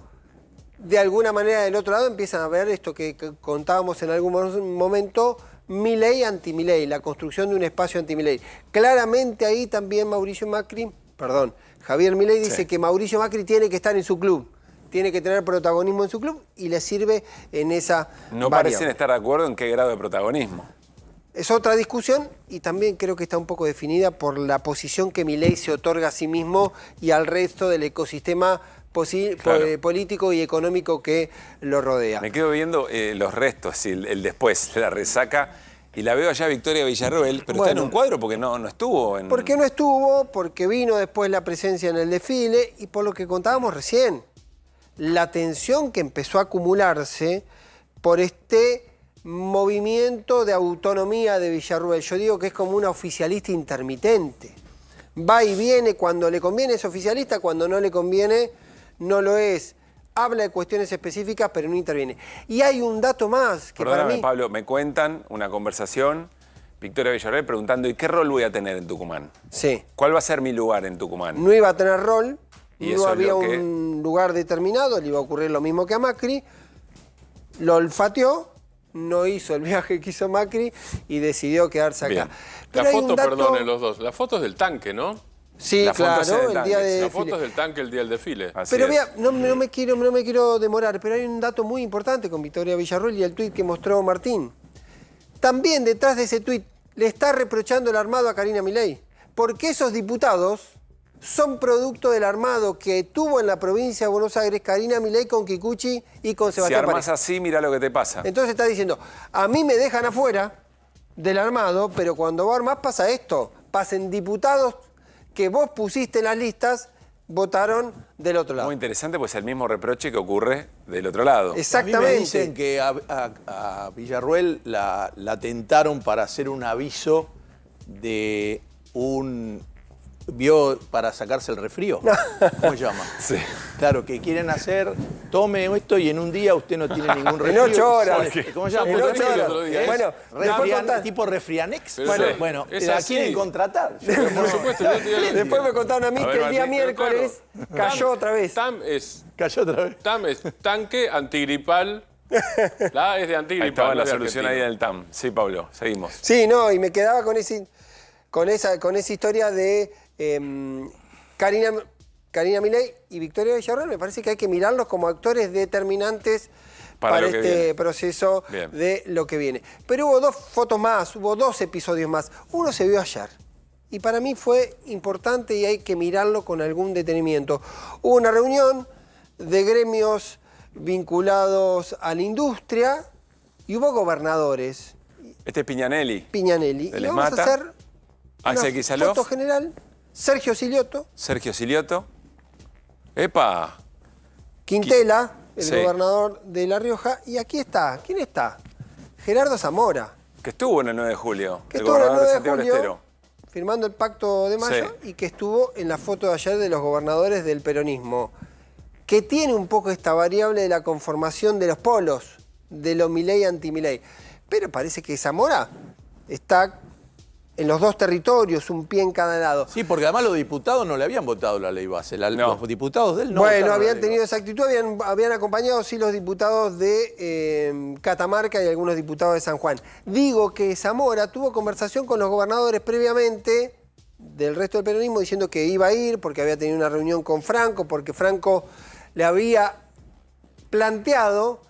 De alguna manera del otro lado empiezan a ver esto que contábamos en algún momento, Milei anti-Milei, la construcción de un espacio anti-Milei. Claramente ahí también Javier Milei dice que Mauricio Macri tiene que estar en su club, tiene que tener protagonismo en su club y le sirve en esa No variable. parecen estar de acuerdo en qué grado de protagonismo. Es otra discusión y también creo que está un poco definida por la posición que Milei se otorga a sí mismo y al resto del ecosistema político y económico que lo rodea. Me quedo viendo los restos, el después, la resaca, y la veo allá Victoria Villarroel, pero está en un cuadro porque no estuvo. ¿Por qué no estuvo? Porque vino después la presencia en el desfile y por lo que contábamos recién, la tensión que empezó a acumularse por este movimiento de autonomía de Villarroel. Yo digo que es como una oficialista intermitente. Va y viene, cuando le conviene es oficialista, cuando no le conviene no lo es. Habla de cuestiones específicas, pero no interviene. Y hay un dato más que Perdóname, para mí... Pablo, me cuentan una conversación, Victoria Villarroel preguntando, ¿y qué rol voy a tener en Tucumán? Sí. ¿Cuál va a ser mi lugar en Tucumán? No iba a tener rol, Y no eso es había lo que- un lugar determinado, le iba a ocurrir lo mismo que a Macri, lo olfateó, no hizo el viaje que hizo Macri y decidió quedarse acá. Bien. Pero La hay foto, un dato- perdonen los dos. La foto es del tanque, ¿no? Sí, La foto es claro, del el día de La desfile. foto es del tanque el día del desfile. Pero vea, no me quiero demorar, pero hay un dato muy importante con Victoria Villarroel y el tuit que mostró Martín. También detrás de ese tuit le está reprochando el armado a Karina Milei, porque esos diputados son producto del armado que tuvo en la provincia de Buenos Aires Karina Milei con Kikuchi y con Si Sebastián armas Pareja. así, mira lo que te pasa. Entonces está diciendo, a mí me dejan afuera del armado, pero cuando vos armás pasa esto, pasen diputados que vos pusiste en las listas, votaron del otro lado. Muy interesante, pues es el mismo reproche que ocurre del otro lado. A mí me dicen que a Villarroel la tentaron para hacer un aviso de un vio para sacarse el resfrío. ¿Cómo se llama? Sí. Claro, que quieren hacer, tome esto y en un día usted no tiene ningún resfrío. En 8 horas. ¿Cómo se llama? En 8 horas. Bueno, tipo Refrianex. Bueno, la quieren contratar. Por supuesto. Después me contaron a mí que el día miércoles cayó otra vez. Cayó otra vez. TAM es tanque antigripal. La A es de antigripal. Ahí estaba no la de solución argentino. ahí en el TAM. Sí, Pablo, seguimos. Sí, no, y me quedaba con esa historia de Karina Milei y Victoria Villarruel. Me parece que hay que mirarlos como actores determinantes para este proceso de lo que viene. Pero hubo 2 fotos más, hubo 2 episodios más. Uno se vio ayer y para mí fue importante y hay que mirarlo con algún detenimiento. Hubo una reunión de gremios vinculados a la industria y hubo gobernadores. Este es Piñanelli. Y vamos a hacer Axel una Kicillof. foto general. Sergio Silioto. Sergio Silioto. ¡Epa! Quintela, el Sí. gobernador de La Rioja. Y aquí está. ¿Quién está? Gerardo Zamora. Que estuvo en el 9 de julio. Que el estuvo en el gobernador 9 de de Santiago del julio, Estero. firmando el pacto de mayo y que estuvo en la foto de ayer de los gobernadores del peronismo, que tiene un poco esta variable de la conformación de los polos, de lo Milei anti-Milei. Pero parece que Zamora está en los 2 territorios, un pie en cada lado. Sí, porque además los diputados no le habían votado la ley base. Los diputados de él no Bueno, votaron la habían ley tenido esa actitud, habían acompañado sí los diputados de Catamarca y algunos diputados de San Juan. Digo que Zamora tuvo conversación con los gobernadores previamente del resto del peronismo diciendo que iba a ir porque había tenido una reunión con Franco, porque Franco le había planteado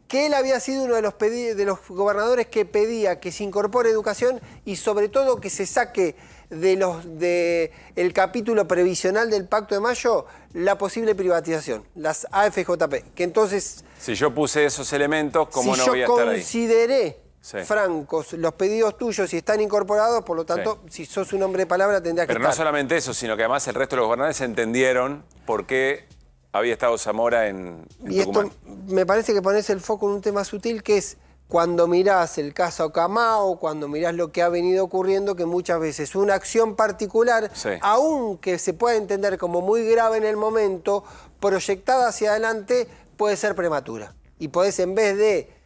que él había sido uno de los gobernadores que pedía que se incorpore educación y sobre todo que se saque el capítulo previsional del Pacto de Mayo la posible privatización, las AFJP, que entonces... Si yo puse esos elementos, ¿cómo no voy a estar ahí? Si yo consideré, Francos, los pedidos tuyos y están incorporados, por lo tanto, si sos un hombre de palabra tendrías que Pero estar. no solamente eso, sino que además el resto de los gobernadores entendieron por qué había estado Zamora en Y Tucumán. esto me parece que pones el foco en un tema sutil que es cuando mirás el caso Acamao, cuando mirás lo que ha venido ocurriendo, que muchas veces una acción particular, aunque se pueda entender como muy grave en el momento, proyectada hacia adelante, puede ser prematura. Y podés, en vez de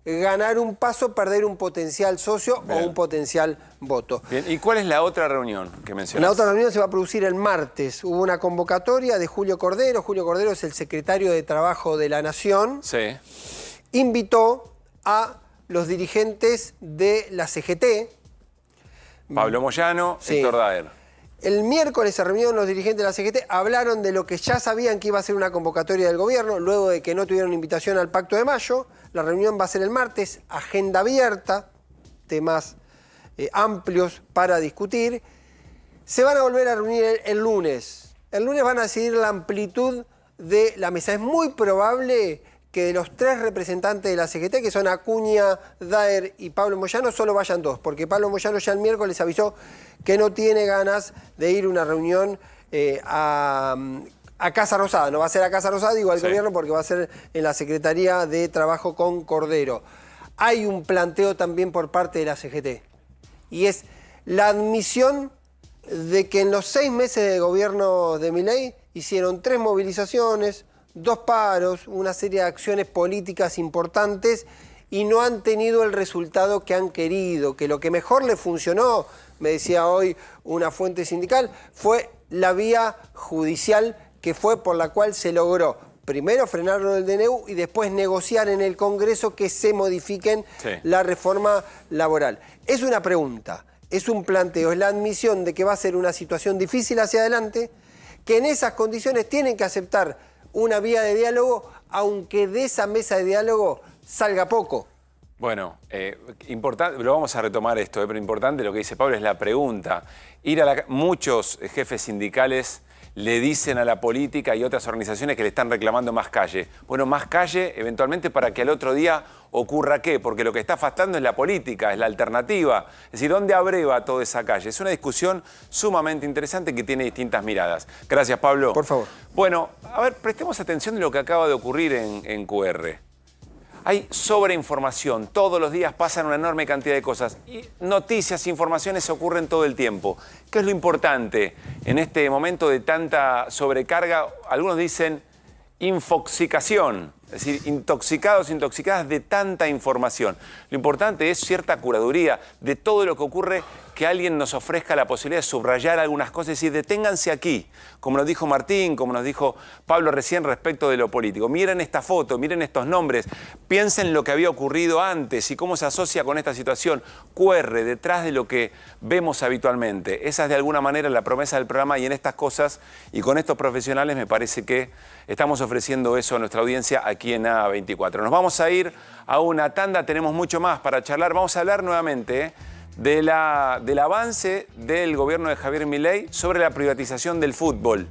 ganar un paso, perder un potencial socio o un potencial voto. Bien, ¿y cuál es la otra reunión que mencionaste? La otra reunión se va a producir el martes. Hubo una convocatoria de Julio Cordero. Julio Cordero es el secretario de Trabajo de la Nación. Sí. Invitó a los dirigentes de la CGT. Pablo Moyano, Héctor Daer. El miércoles se reunieron los dirigentes de la CGT, hablaron de lo que ya sabían que iba a ser una convocatoria del gobierno, luego de que no tuvieron invitación al Pacto de Mayo. La reunión va a ser el martes, agenda abierta, temas amplios para discutir. Se van a volver a reunir el lunes. El lunes van a decidir la amplitud de la mesa. Es muy probable que de los 3 representantes de la CGT, que son Acuña, Daer y Pablo Moyano, solo vayan 2, porque Pablo Moyano ya el miércoles avisó que no tiene ganas de ir a una reunión a Casa Rosada. No va a ser a Casa Rosada, digo al gobierno, porque va a ser en la Secretaría de Trabajo con Cordero. Hay un planteo también por parte de la CGT, y es la admisión de que en los 6 meses de gobierno de Milei hicieron 3 movilizaciones, 2 paros, una serie de acciones políticas importantes y no han tenido el resultado que han querido, que lo que mejor le funcionó, me decía hoy una fuente sindical, fue la vía judicial, que fue por la cual se logró primero frenarlo del DNU y después negociar en el Congreso que se modifiquen la reforma laboral. Es una pregunta, es un planteo, es la admisión de que va a ser una situación difícil hacia adelante, que en esas condiciones tienen que aceptar una vía de diálogo, aunque de esa mesa de diálogo salga poco. Bueno, importante, lo vamos a retomar esto, pero importante lo que dice Pablo es la pregunta. Muchos jefes sindicales le dicen a la política y otras organizaciones que le están reclamando más calle. Bueno, más calle eventualmente para que al otro día ocurra ¿qué? Porque lo que está faltando es la política, es la alternativa. Es decir, ¿dónde abreva toda esa calle? Es una discusión sumamente interesante que tiene distintas miradas. Gracias, Pablo. Por favor. Bueno, a ver, prestemos atención de lo que acaba de ocurrir en QR. Hay sobreinformación, todos los días pasan una enorme cantidad de cosas. Y noticias, informaciones ocurren todo el tiempo. ¿Qué es lo importante en este momento de tanta sobrecarga? Algunos dicen infoxicación, es decir, intoxicados, intoxicadas de tanta información. Lo importante es cierta curaduría de todo lo que ocurre, que alguien nos ofrezca la posibilidad de subrayar algunas cosas y decir, deténganse aquí, como nos dijo Martín, como nos dijo Pablo recién respecto de lo político. Miren esta foto, miren estos nombres, piensen lo que había ocurrido antes y cómo se asocia con esta situación. QR, detrás de lo que vemos habitualmente. Esa es de alguna manera la promesa del programa, y en estas cosas y con estos profesionales me parece que estamos ofreciendo eso a nuestra audiencia aquí en A24. Nos vamos a ir a una tanda, tenemos mucho más para charlar. Vamos a hablar nuevamente del avance del gobierno de Javier Milei sobre la privatización del fútbol,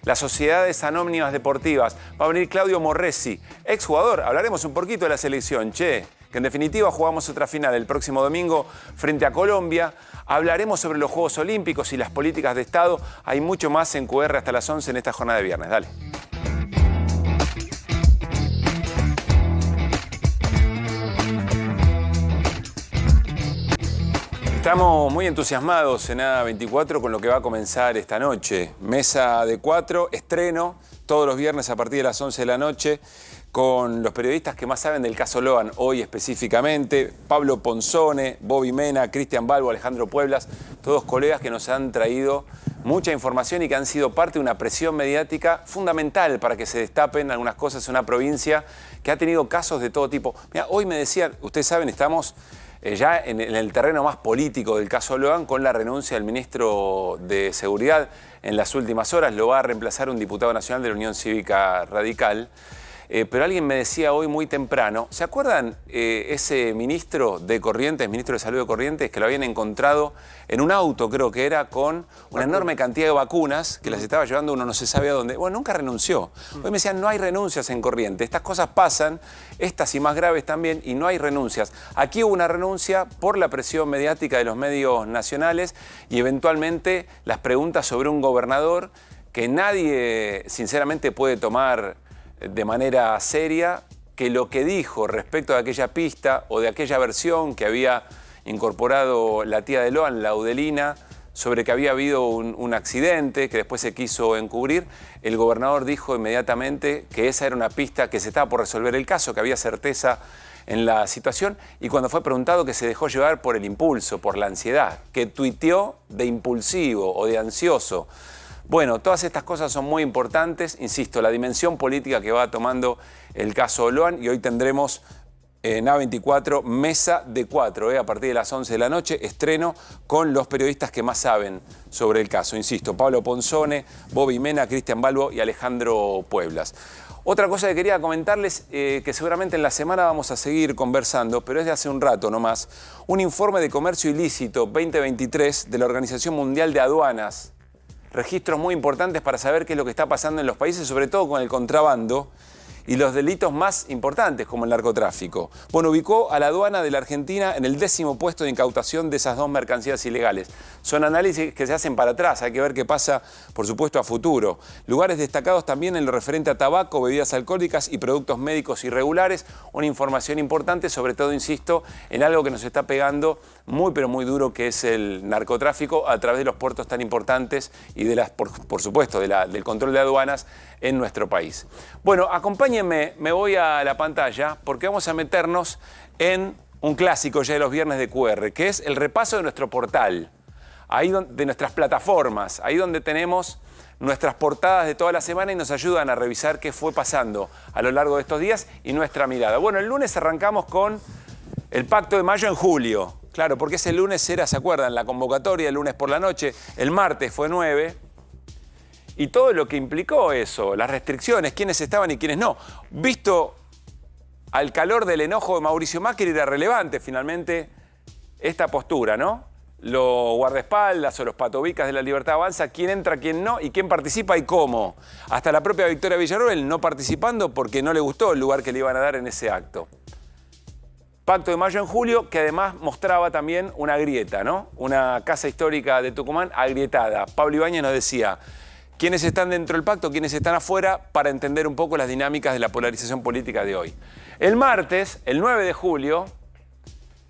las sociedades anónimas deportivas. Va a venir Claudio Morresi, exjugador. Hablaremos un poquito de la selección, que en definitiva jugamos otra final el próximo domingo frente a Colombia. Hablaremos sobre los Juegos Olímpicos y las políticas de Estado. Hay mucho más en QR hasta las 11 en esta jornada de viernes. Dale. Estamos muy entusiasmados en A24 con lo que va a comenzar esta noche. Mesa de 4, estreno, todos los viernes a partir de las 11 de la noche, con los periodistas que más saben del caso Loan, hoy específicamente, Pablo Ponzone, Bobby Mena, Cristian Balbo, Alejandro Pueblas, todos colegas que nos han traído mucha información y que han sido parte de una presión mediática fundamental para que se destapen algunas cosas en una provincia que ha tenido casos de todo tipo. Mira, hoy me decían, ustedes saben, estamos ya en el terreno más político del caso Loan, con la renuncia del ministro de Seguridad en las últimas horas. Lo va a reemplazar un diputado nacional de la Unión Cívica Radical. Pero alguien me decía hoy muy temprano, ¿se acuerdan ese ministro de Corrientes, ministro de Salud de Corrientes, que lo habían encontrado en un auto, creo que era, con una enorme cantidad de vacunas que las estaba llevando uno no se sabe a dónde? Bueno, nunca renunció. Hoy me decían, no hay renuncias en Corrientes. Estas cosas pasan, estas y más graves también, y no hay renuncias. Aquí hubo una renuncia por la presión mediática de los medios nacionales y eventualmente las preguntas sobre un gobernador que nadie, sinceramente, puede tomar de manera seria, que lo que dijo respecto de aquella pista o de aquella versión que había incorporado la tía de Loan, Laudelina, sobre que había habido un accidente que después se quiso encubrir, el gobernador dijo inmediatamente que esa era una pista, que se estaba por resolver el caso, que había certeza en la situación, y cuando fue preguntado, que se dejó llevar por el impulso, por la ansiedad, que tuiteó de impulsivo o de ansioso. Bueno, todas estas cosas son muy importantes, insisto, la dimensión política que va tomando el caso Loan, y hoy tendremos en A24 Mesa de 4, a partir de las 11 de la noche, estreno con los periodistas que más saben sobre el caso. Insisto, Pablo Ponzone, Bobby Mena, Cristian Balbo y Alejandro Pueblas. Otra cosa que quería comentarles, que seguramente en la semana vamos a seguir conversando, pero es de hace un rato nomás, un informe de comercio ilícito 2023 de la Organización Mundial de Aduanas. Registros muy importantes para saber qué es lo que está pasando en los países, sobre todo con el contrabando y los delitos más importantes como el narcotráfico. Bueno, ubicó a la aduana de la Argentina en el 10º puesto de incautación de esas dos mercancías ilegales. Son análisis que se hacen para atrás, hay que ver qué pasa, por supuesto, a futuro. Lugares destacados también en lo referente a tabaco, bebidas alcohólicas y productos médicos irregulares. Una información importante, sobre todo, insisto, en algo que nos está pegando muy, pero muy duro, que es el narcotráfico a través de los puertos tan importantes y de las, por supuesto, del control de aduanas en nuestro país. Bueno, acompáñenme, me voy a la pantalla porque vamos a meternos en un clásico ya de los viernes de QR, que es el repaso de nuestro portal, ahí de nuestras plataformas, ahí donde tenemos nuestras portadas de toda la semana y nos ayudan a revisar qué fue pasando a lo largo de estos días y nuestra mirada. Bueno, el lunes arrancamos con el Pacto de Mayo en julio. Claro, porque ese lunes era, ¿se acuerdan? La convocatoria, el lunes por la noche, el martes fue 9. Y todo lo que implicó eso, las restricciones, quiénes estaban y quiénes no. Visto al calor del enojo de Mauricio Macri, era relevante finalmente esta postura, ¿no? Los guardaespaldas o los patobicas de la Libertad Avanza, quién entra, quién no, y quién participa y cómo. Hasta la propia Victoria Villarroel no participando porque no le gustó el lugar que le iban a dar en ese acto. Pacto de Mayo en julio, que además mostraba también una grieta, ¿no? Una casa histórica de Tucumán agrietada. Pablo Ibáñez nos decía quiénes están dentro del pacto, quiénes están afuera, para entender un poco las dinámicas de la polarización política de hoy. El martes, el 9 de julio,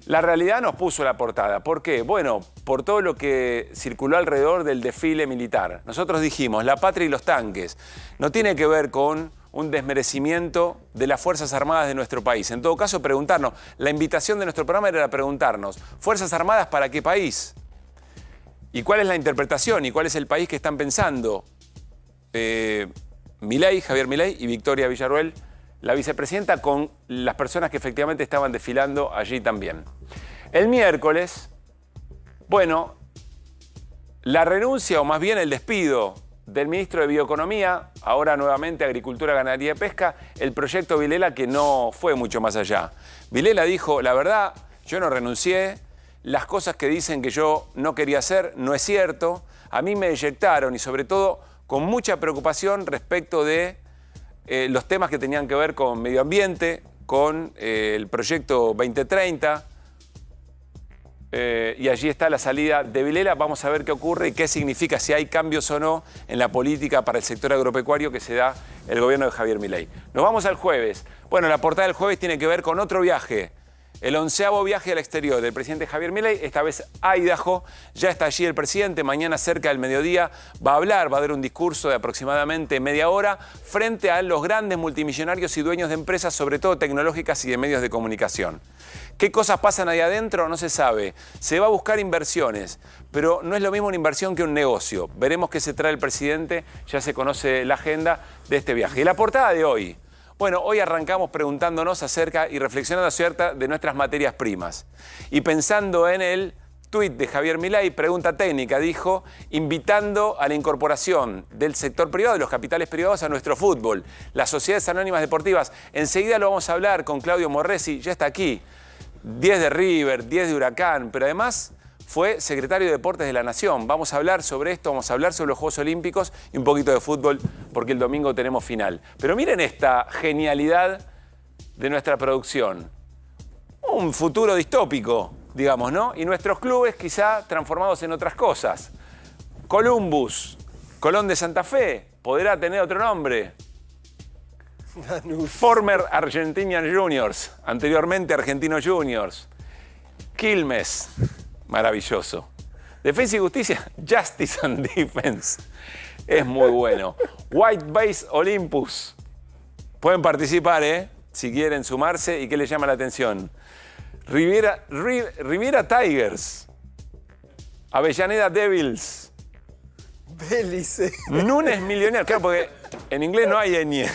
la realidad nos puso la portada. ¿Por qué? Bueno, por todo lo que circuló alrededor del desfile militar. Nosotros dijimos, la patria y los tanques. No tiene que ver con un desmerecimiento de las Fuerzas Armadas de nuestro país. En todo caso, preguntarnos, la invitación de nuestro programa era preguntarnos, ¿Fuerzas Armadas para qué país? ¿Y cuál es la interpretación? ¿Y cuál es el país que están pensando? Milei, Javier Milei y Victoria Villarruel, la vicepresidenta, con las personas que efectivamente estaban desfilando allí también. El miércoles, bueno, la renuncia o más bien el despido del ministro de Bioeconomía, ahora nuevamente Agricultura, Ganadería y Pesca, el proyecto Vilela, que no fue mucho más allá. Vilela dijo, la verdad, yo no renuncié, las cosas que dicen que yo no quería hacer no es cierto, a mí me eyectaron y sobre todo con mucha preocupación respecto de los temas que tenían que ver con medio ambiente, con el proyecto 2030, y allí está la salida de Vilela. Vamos a ver qué ocurre y qué significa, si hay cambios o no en la política para el sector agropecuario que se da el gobierno de Javier Milei. Nos vamos al jueves. Bueno, la portada del jueves tiene que ver con otro viaje. El 11º viaje al exterior del presidente Javier Milei, esta vez a Idaho. Ya está allí el presidente, mañana cerca del mediodía va a hablar, va a dar un discurso de aproximadamente media hora frente a los grandes multimillonarios y dueños de empresas, sobre todo tecnológicas y de medios de comunicación. ¿Qué cosas pasan ahí adentro? No se sabe. Se va a buscar inversiones, pero no es lo mismo una inversión que un negocio. Veremos qué se trae el presidente, ya se conoce la agenda de este viaje. Y la portada de hoy. Bueno, hoy arrancamos preguntándonos acerca y reflexionando acerca de nuestras materias primas. Y pensando en el tuit de Javier Milei, pregunta técnica, dijo, invitando a la incorporación del sector privado, de los capitales privados a nuestro fútbol, las sociedades anónimas deportivas. Enseguida lo vamos a hablar con Claudio Morresi, ya está aquí. 10 de River, 10 de Huracán, pero además fue secretario de Deportes de la Nación. Vamos a hablar sobre esto, vamos a hablar sobre los Juegos Olímpicos y un poquito de fútbol, porque el domingo tenemos final. Pero miren esta genialidad de nuestra producción. Un futuro distópico, digamos, ¿no? Y nuestros clubes quizá transformados en otras cosas. Columbus, Colón de Santa Fe, podrá tener otro nombre. Former Argentinian Juniors, anteriormente Argentinos Juniors. Quilmes, maravilloso. Defensa y Justicia, Justice and Defense. Es muy bueno. White Base Olympus. Pueden participar, si quieren sumarse. ¿Y qué les llama la atención? Riviera Tigers. Avellaneda Devils. Bélice. Nunes Millionaires. Claro, porque en inglés no hay ñ.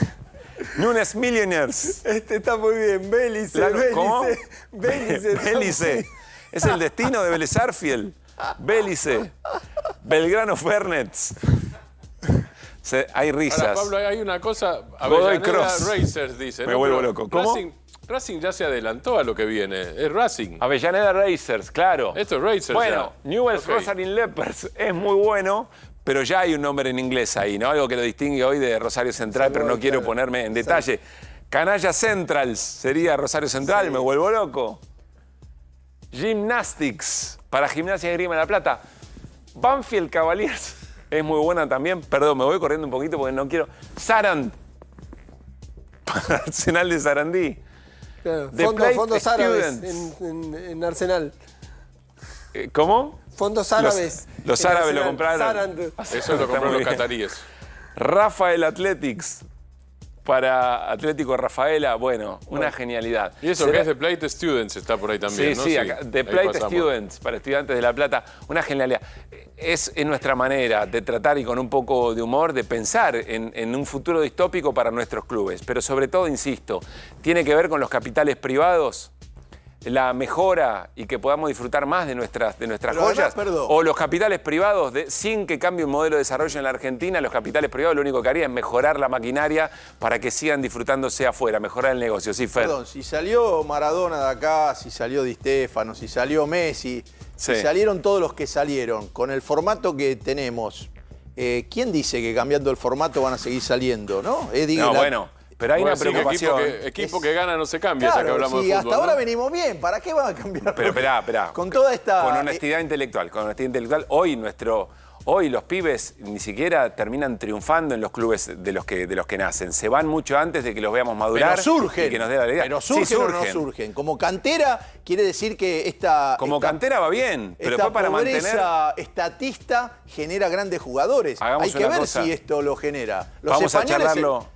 Nunes Millionaires. Este está muy bien. Bélice. ¿Cómo? Bélice. Bélice. Es el destino de Vélez Sarsfield. Bélice. Belgrano Fernets. Hay risas. Ahora, Pablo, hay una cosa. Godoy Avellaneda Cross. Racers dice. Me ¿no? vuelvo Pero loco. ¿Cómo? Racing ya se adelantó a lo que viene. Es Racing. Avellaneda Racers, claro. Esto es Racers. Bueno, ya. Newell's Rosalind Leopards es muy bueno, pero ya hay un nombre en inglés ahí, ¿no? Algo que lo distingue hoy de Rosario Central, pero no quiero ponerme en detalle. Canalla Centrals sería Rosario Central, me vuelvo loco. Gymnastics para Gimnasia y Esgrima de la Plata. Banfield Cavaliers es muy buena también. Perdón, me voy corriendo un poquito porque no quiero. Sarand para Arsenal de Sarandí. Claro, The Plate fondos árabes Students. en Arsenal. ¿Cómo? Fondos árabes. Los en árabes Arsenal. lo compraron. Sarand. Eso lo compraron los cataríes. Rafael Athletics para Atlético Rafaela, bueno, una genialidad. Y eso que es The Plate Students está por ahí también, sí, ¿no? Sí, acá, The Plate Students, para estudiantes de La Plata, una genialidad. Es nuestra manera de tratar y con un poco de humor, de pensar en un futuro distópico para nuestros clubes. Pero sobre todo, insisto, tiene que ver con los capitales privados, la mejora y que podamos disfrutar más de nuestras joyas, o los capitales privados, sin que cambie un modelo de desarrollo en la Argentina, los capitales privados lo único que harían es mejorar la maquinaria para que sigan disfrutándose afuera, mejorar el negocio. Sí, Fer. Perdón, si salió Maradona de acá, si salió Di Stéfano, si salió Messi, si salieron todos los que salieron, con el formato que tenemos, ¿quién dice que cambiando el formato van a seguir saliendo, no? Bueno. Pero hay una preocupación. Equipo que gana no se cambia, claro, ya que hablamos de fútbol. Hasta ahora venimos bien, ¿para qué van a cambiar? Pero esperá. Con toda esta... Con honestidad intelectual, hoy Hoy los pibes ni siquiera terminan triunfando en los clubes de los que nacen. Se van mucho antes de que los veamos madurar. Pero surgen. Y que nos dé la alegría. Pero surgen, sí, o no surgen. Como cantera quiere decir que cantera va bien, pero después para mantener... Esta estatista genera grandes jugadores. Hay que ver si esto lo genera. Los vamos a españoles, charlarlo.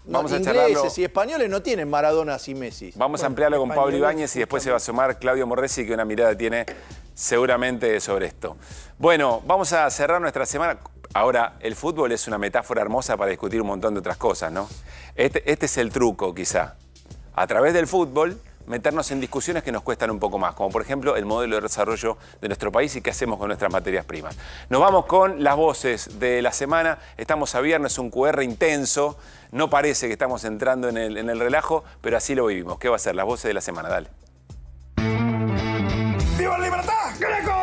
Vamos a ingleses y españoles no tienen Maradonas y Messi. Vamos a ampliarlo con Pablo Ibáñez y después se va a sumar Claudio Morresi, que una mirada tiene seguramente sobre esto. Bueno, vamos a cerrar nuestra semana. Ahora, el fútbol es una metáfora hermosa para discutir un montón de otras cosas, ¿no? Este es el truco, quizá. A través del fútbol, meternos en discusiones que nos cuestan un poco más, como por ejemplo el modelo de desarrollo de nuestro país y qué hacemos con nuestras materias primas. Nos vamos con las voces de la semana. Estamos a viernes, un QR intenso. No parece que estamos entrando en el relajo, pero así lo vivimos. ¿Qué va a ser? Las voces de la semana. Dale. ¡Viva la libertad, Greco!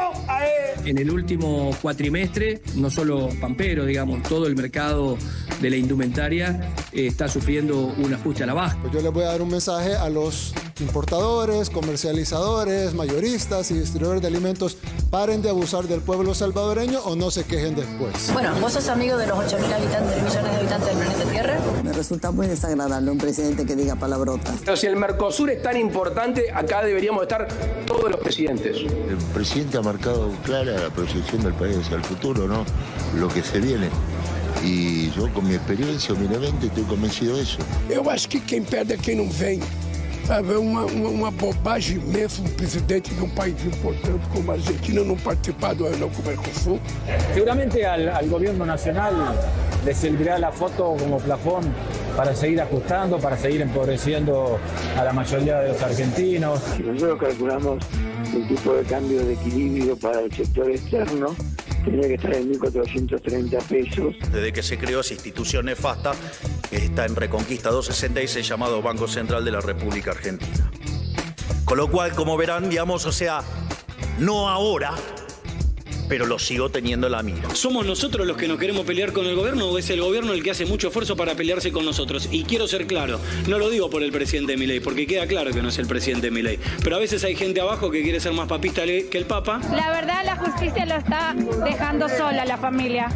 En el último cuatrimestre, no solo Pampero, digamos, todo el mercado de la indumentaria está sufriendo un ajuste a la baja. Yo les voy a dar un mensaje a los importadores, comercializadores, mayoristas y distribuidores de alimentos. Paren de abusar del pueblo salvadoreño o no se quejen después. Bueno, ¿vos sos amigo de los 8.000 habitantes, millones de habitantes del planeta Tierra? Me resulta muy desagradable un presidente que diga palabrotas. Pero si el Mercosur es tan importante, acá deberíamos estar todos los presidentes. El presidente ha marcado clara la proyección del país hacia el futuro, ¿no? Lo que se viene. E eu, com minha experiência, humildemente, estou convencido disso. Eu acho que quem perde é quem não vem. É uma bobagem imensa um presidente de um país importante como a Argentina não participar do Mercosur. Seguramente al gobierno nacional le servirá la foto como plafón para seguir ajustando, para seguir empobreciendo a la mayoría de los argentinos. Si nosotros calculamos el tipo de cambio de equilibrio para el sector externo, tendría que estar en 1.430 pesos. Desde que se creó esa institución nefasta, que está en Reconquista 266, llamado Banco Central de la República Argentina. Con lo cual, como verán, digamos, o sea, no ahora, pero lo sigo teniendo en la mira. ¿Somos nosotros los que nos queremos pelear con el gobierno o es el gobierno el que hace mucho esfuerzo para pelearse con nosotros? Y quiero ser claro, no lo digo por el presidente Milei, porque queda claro que no es el presidente Milei, pero a veces hay gente abajo que quiere ser más papista que el Papa. La verdad, la justicia lo está dejando sola a la familia,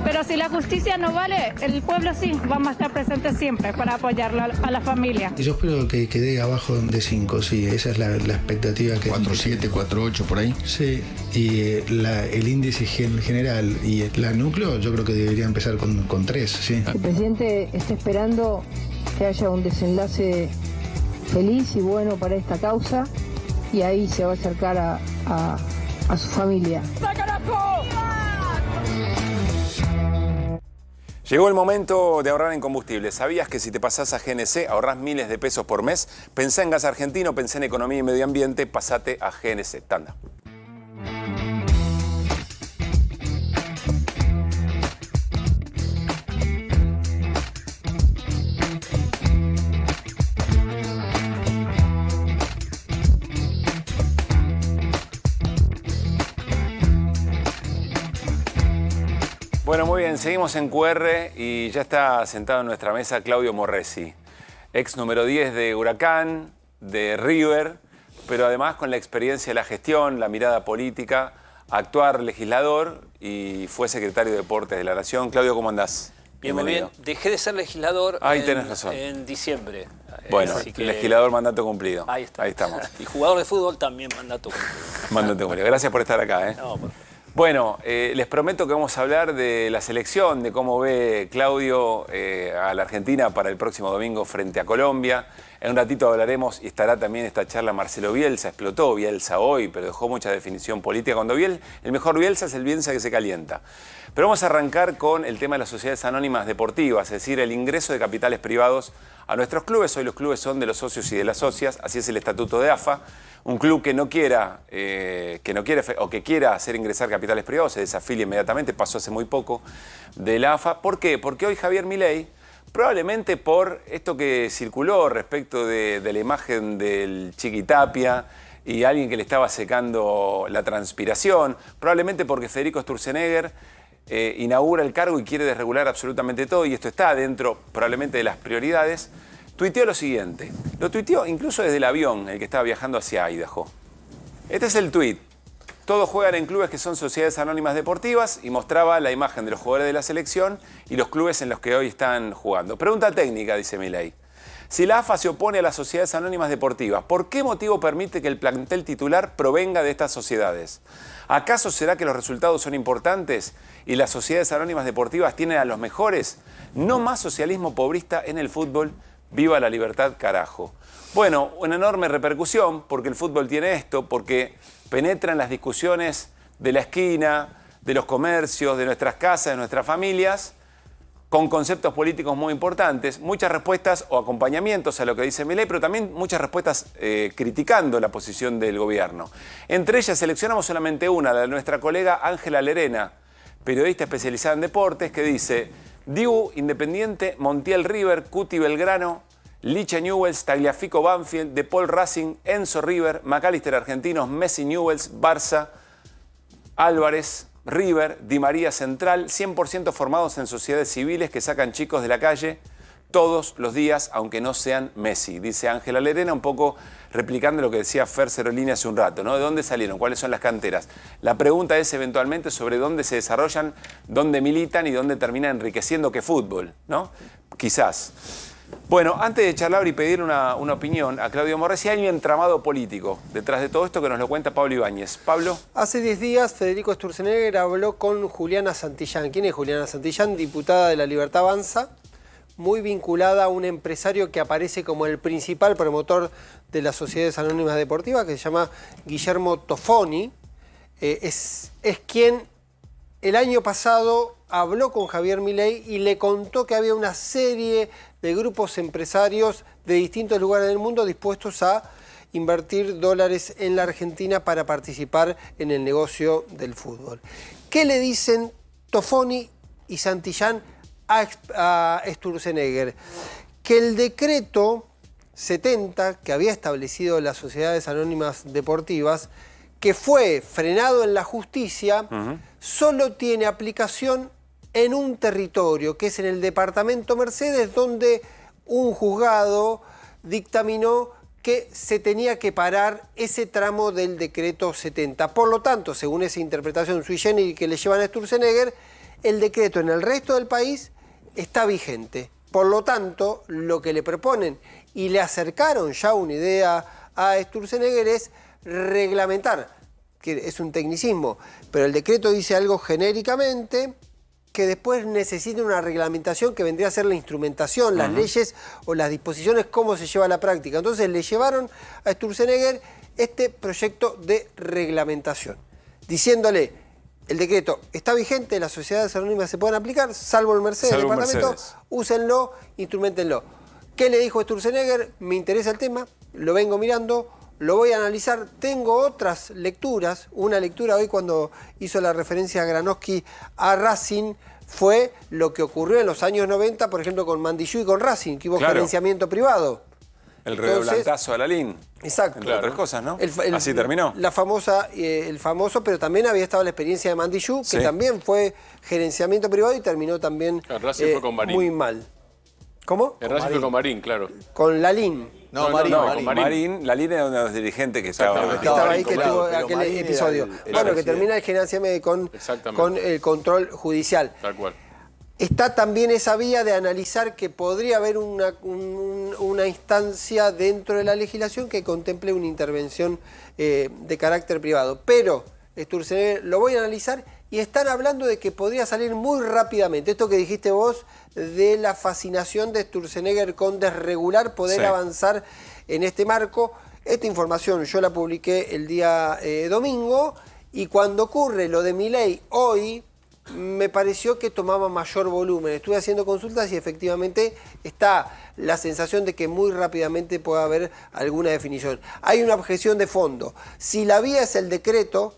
pero si la justicia no vale, el pueblo sí, vamos a estar presentes siempre para apoyarlo a la familia. Yo espero que quede abajo de 5, sí, esa es la expectativa. 4.7, 4.8 por ahí. Sí, y el índice general y la núcleo yo creo que debería empezar con 3, sí. El presidente está esperando que haya un desenlace feliz y bueno para esta causa y ahí se va a acercar a su familia. Llegó el momento de ahorrar en combustible. ¿Sabías que si te pasás a GNC ahorrás miles de pesos por mes? Pensá en gas argentino, pensá en economía y medio ambiente, pasate a GNC. Tanda. Bueno, muy bien, seguimos en QR y ya está sentado en nuestra mesa Claudio Morresi, ex número 10 de Huracán, de River, pero además con la experiencia de la gestión, la mirada política, actual legislador y fue secretario de Deportes de la Nación. Claudio, ¿cómo andás? Bien, muy bien. Dejé de ser legislador tenés razón. En diciembre. Bueno, legislador, mandato cumplido. Ahí está. Ahí estamos. Y jugador de fútbol también, mandato cumplido. Mandato cumplido. Gracias por estar acá. No, por... Bueno, les prometo que vamos a hablar de la selección, de cómo ve Claudio a la Argentina para el próximo domingo frente a Colombia. En un ratito hablaremos y estará también esta charla Marcelo Bielsa. Explotó Bielsa hoy, pero dejó mucha definición política. Cuando el mejor Bielsa es el Bielsa que se calienta. Pero vamos a arrancar con el tema de las sociedades anónimas deportivas, es decir, el ingreso de capitales privados a nuestros clubes. Hoy los clubes son de los socios y de las socias, así es el estatuto de AFA. Un club que no quiera o que quiera hacer ingresar capitales privados se desafilia inmediatamente, pasó hace muy poco de la AFA. ¿Por qué? Porque hoy Javier Milei, probablemente por esto que circuló respecto de la imagen del Chiqui Tapia y alguien que le estaba secando la transpiración, probablemente porque Federico Sturzenegger inaugura el cargo y quiere desregular absolutamente todo, y esto está dentro probablemente de las prioridades, tuiteó lo siguiente. Lo tuiteó incluso desde el avión, el que estaba viajando hacia Idaho. Este es el tuit. Todos juegan en clubes que son sociedades anónimas deportivas y mostraba la imagen de los jugadores de la selección y los clubes en los que hoy están jugando. Pregunta técnica, dice Milei. Si la AFA se opone a las sociedades anónimas deportivas, ¿por qué motivo permite que el plantel titular provenga de estas sociedades? ¿Acaso será que los resultados son importantes y las sociedades anónimas deportivas tienen a los mejores? No más socialismo pobrista en el fútbol. ¡Viva la libertad, carajo! Bueno, una enorme repercusión porque el fútbol tiene esto, porque penetra en las discusiones de la esquina, de los comercios, de nuestras casas, de nuestras familias, con conceptos políticos muy importantes, muchas respuestas o acompañamientos a lo que dice Milei, pero también muchas respuestas criticando la posición del gobierno. Entre ellas seleccionamos solamente una, la de nuestra colega Ángela Lerena, periodista especializada en deportes, que dice: Dibu, Independiente, Montiel River, Cuti Belgrano, Licha Newell's, Tagliafico Banfield, De Paul Racing, Enzo River, McAllister Argentinos, Messi Newell's, Barça, Álvarez, River, Di María Central, 100% formados en sociedades civiles que sacan chicos de la calle todos los días, aunque no sean Messi, dice Ángela Lerena, un poco replicando lo que decía Fer Cerolini hace un rato, ¿no? ¿De dónde salieron? ¿Cuáles son las canteras? La pregunta es eventualmente sobre dónde se desarrollan, dónde militan y dónde termina enriqueciendo qué fútbol, ¿no? Quizás. Bueno, antes de charlar y pedir una opinión a Claudio Morresi, hay un entramado político detrás de todo esto que nos lo cuenta Pablo Ibáñez. Pablo. Hace 10 días Federico Sturzenegger habló con Juliana Santillán. ¿Quién es Juliana Santillán? Diputada de La Libertad Avanza, muy vinculada a un empresario que aparece como el principal promotor de las sociedades anónimas deportivas, que se llama Guillermo Tofoni. Es quien el año pasado habló con Javier Milei y le contó que había una serie de grupos empresarios de distintos lugares del mundo dispuestos a invertir dólares en la Argentina para participar en el negocio del fútbol. ¿Qué le dicen Tofoni y Santillán a Sturzenegger? Que el decreto 70 que había establecido las sociedades anónimas deportivas, que fue frenado en la justicia, solo tiene aplicación en un territorio, que es en el departamento Mercedes, donde un juzgado dictaminó que se tenía que parar ese tramo del decreto 70. Por lo tanto, según esa interpretación sui generis que le llevan a Sturzenegger, el decreto en el resto del país está vigente. Por lo tanto, lo que le proponen y le acercaron ya una idea a Sturzenegger es reglamentar, que es un tecnicismo, pero el decreto dice algo genéricamente, que después necesita una reglamentación que vendría a ser la instrumentación, las leyes o las disposiciones, cómo se lleva a la práctica. Entonces le llevaron a Sturzenegger este proyecto de reglamentación, diciéndole: el decreto está vigente, las sociedades anónimas se pueden aplicar, salvo el Mercedes, salvo departamento, Mercedes. Úsenlo, instrumentenlo. ¿Qué le dijo Sturzenegger? Me interesa el tema, lo vengo mirando, lo voy a analizar. Tengo otras lecturas. Una lectura hoy, cuando hizo la referencia a Granowski a Racing, fue lo que ocurrió en los años 90, por ejemplo, con Mandillú y con Racing, que hubo gerenciamiento privado. El redoblantazo a la LIN. Exacto. Entre otras cosas, ¿no? Así terminó. La famosa, el famoso, pero también había estado la experiencia de Mandillú, que también fue gerenciamiento privado y terminó también fue con Marín. muy mal. ¿Cómo? El Racing fue con Marín, claro. Con la LIN. No, Marín. La LIN era uno de los dirigentes que estaba ahí, que tuvo aquel episodio. Bueno, que termina el gerenciamiento con el control judicial. Tal cual. Está también esa vía de analizar que podría haber una instancia dentro de la legislación que contemple una intervención de carácter privado. Pero, Sturzenegger, lo voy a analizar, y están hablando de que podría salir muy rápidamente. Esto que dijiste vos de la fascinación de Sturzenegger con desregular, poder avanzar en este marco. Esta información yo la publiqué el día domingo, y cuando ocurre lo de Milei hoy, me pareció que tomaba mayor volumen. Estuve haciendo consultas y efectivamente está la sensación de que muy rápidamente puede haber alguna definición. Hay una objeción de fondo. Si la vía es el decreto,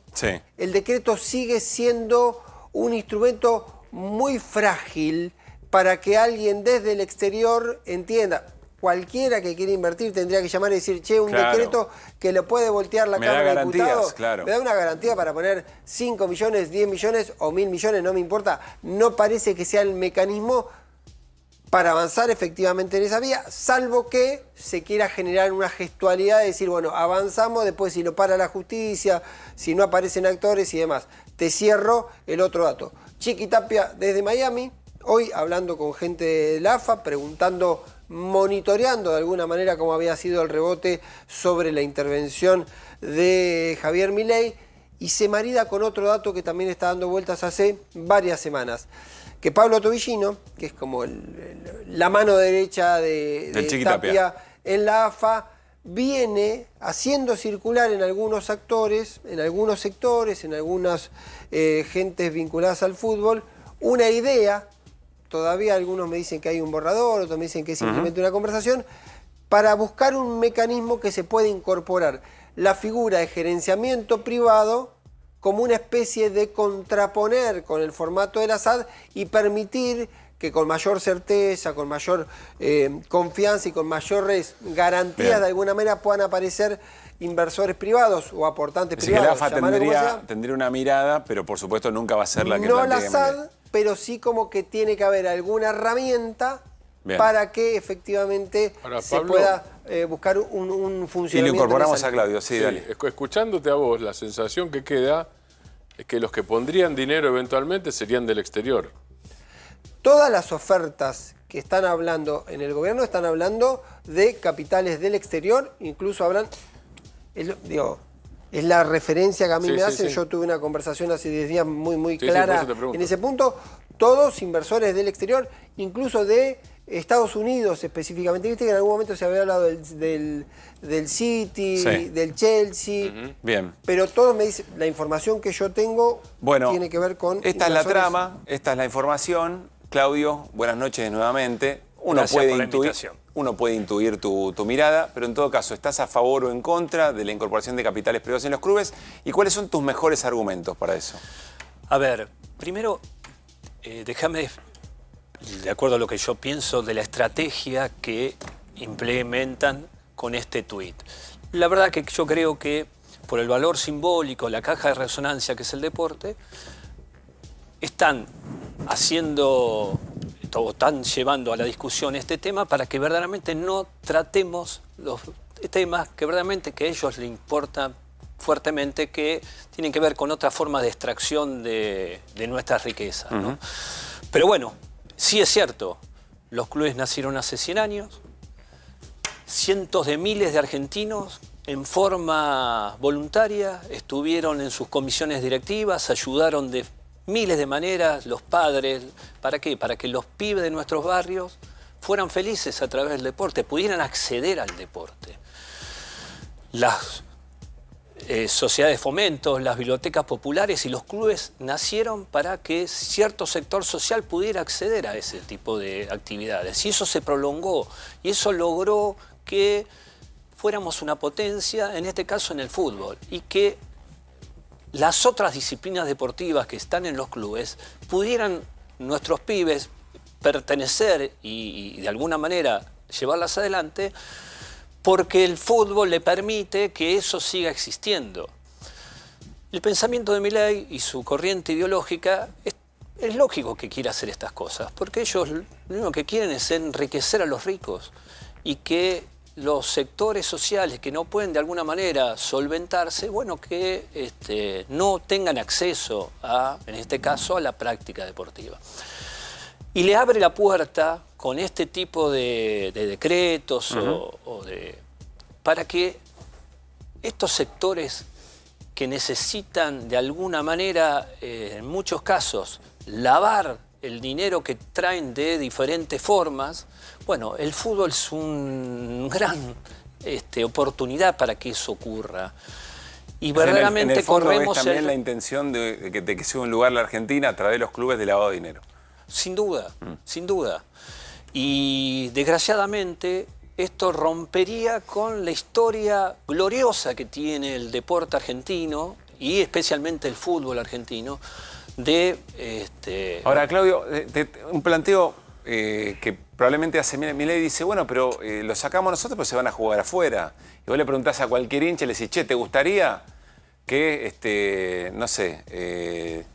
el decreto sigue siendo un instrumento muy frágil para que alguien desde el exterior entienda. Cualquiera que quiera invertir tendría que llamar y decir: che, un decreto que lo puede voltear la Cámara de Diputados, me da una garantía para poner 5 millones, 10 millones o 1000 millones, no me importa. No parece que sea el mecanismo para avanzar efectivamente en esa vía, salvo que se quiera generar una gestualidad de decir, bueno, avanzamos, después si lo para la justicia, si no aparecen actores y demás. Te cierro el otro dato. Chiqui Tapia desde Miami, hoy hablando con gente de la AFA, preguntando, monitoreando de alguna manera cómo había sido el rebote sobre la intervención de Javier Milei, y se marida con otro dato que también está dando vueltas hace varias semanas. Que Pablo Tobillino, que es como la mano derecha de Tapia en la AFA, viene haciendo circular en algunos actores, en algunos sectores, en algunas gentes vinculadas al fútbol, una idea, todavía algunos me dicen que hay un borrador, otros me dicen que es simplemente una conversación, para buscar un mecanismo que se pueda incorporar la figura de gerenciamiento privado como una especie de contraponer con el formato del Assad y permitir que con mayor certeza, con mayor confianza y con mayores garantías de alguna manera puedan aparecer inversores privados o aportantes privados. Que la AFA tendría una mirada, pero por supuesto nunca va a ser la que no plantea la Assad, pero sí como que tiene que haber alguna herramienta para que efectivamente se pueda buscar un funcionamiento. Y lo incorporamos a Claudio, sí, dale. Escuchándote a vos, la sensación que queda es que los que pondrían dinero eventualmente serían del exterior. Todas las ofertas que están hablando en el gobierno están hablando de capitales del exterior, incluso hablan, es la referencia que a mí me hacen. Yo tuve una conversación hace 10 días muy clara en ese punto. Todos inversores del exterior, incluso de Estados Unidos específicamente. Viste que en algún momento se había hablado del City, del Chelsea. Bien. Pero todos me dicen, la información que yo tengo tiene que ver con... Esta es la trama, esta es la información. Claudio, buenas noches nuevamente. Uno puede intuir tu mirada, pero en todo caso, ¿estás a favor o en contra de la incorporación de capitales privados en los clubes? ¿Y cuáles son tus mejores argumentos para eso? A ver, primero, déjame, de acuerdo a lo que yo pienso, de la estrategia que implementan con este tuit. La verdad que yo creo que por el valor simbólico, la caja de resonancia que es el deporte, están llevando a la discusión este tema para que verdaderamente no tratemos los temas que verdaderamente que a ellos les importan fuertemente, que tienen que ver con otra forma de extracción de nuestras riquezas, ¿no? Pero bueno, sí es cierto, los clubes nacieron hace 100 años, cientos de miles de argentinos en forma voluntaria estuvieron en sus comisiones directivas, ayudaron de miles de maneras, los padres. ¿Para qué? Para que los pibes de nuestros barrios fueran felices a través del deporte, pudieran acceder al deporte. Las sociedades de fomento, las bibliotecas populares y los clubes nacieron para que cierto sector social pudiera acceder a ese tipo de actividades. Y eso se prolongó y eso logró que fuéramos una potencia, en este caso en el fútbol, y que las otras disciplinas deportivas que están en los clubes pudieran nuestros pibes pertenecer y de alguna manera llevarlas adelante, porque el fútbol le permite que eso siga existiendo. El pensamiento de Milei y su corriente ideológica es lógico que quiera hacer estas cosas, porque ellos lo único que quieren es enriquecer a los ricos y que los sectores sociales que no pueden de alguna manera solventarse, bueno, que no tengan acceso en este caso, a la práctica deportiva. Y le abre la puerta con este tipo de decretos para que estos sectores que necesitan de alguna manera, en muchos casos, lavar el dinero que traen de diferentes formas, bueno, el fútbol es una gran oportunidad para que eso ocurra. Y verdaderamente en el fondo corremos es también la intención de que sea un lugar la Argentina a través de los clubes de lavado de dinero. Sin duda, sin duda. Y desgraciadamente esto rompería con la historia gloriosa que tiene el deporte argentino y especialmente el fútbol argentino. Ahora, Claudio, un planteo que probablemente hace Milei, dice, bueno, pero lo sacamos nosotros, pero se van a jugar afuera. Y vos le preguntás a cualquier hincha y le decís, che, ¿te gustaría que, no sé,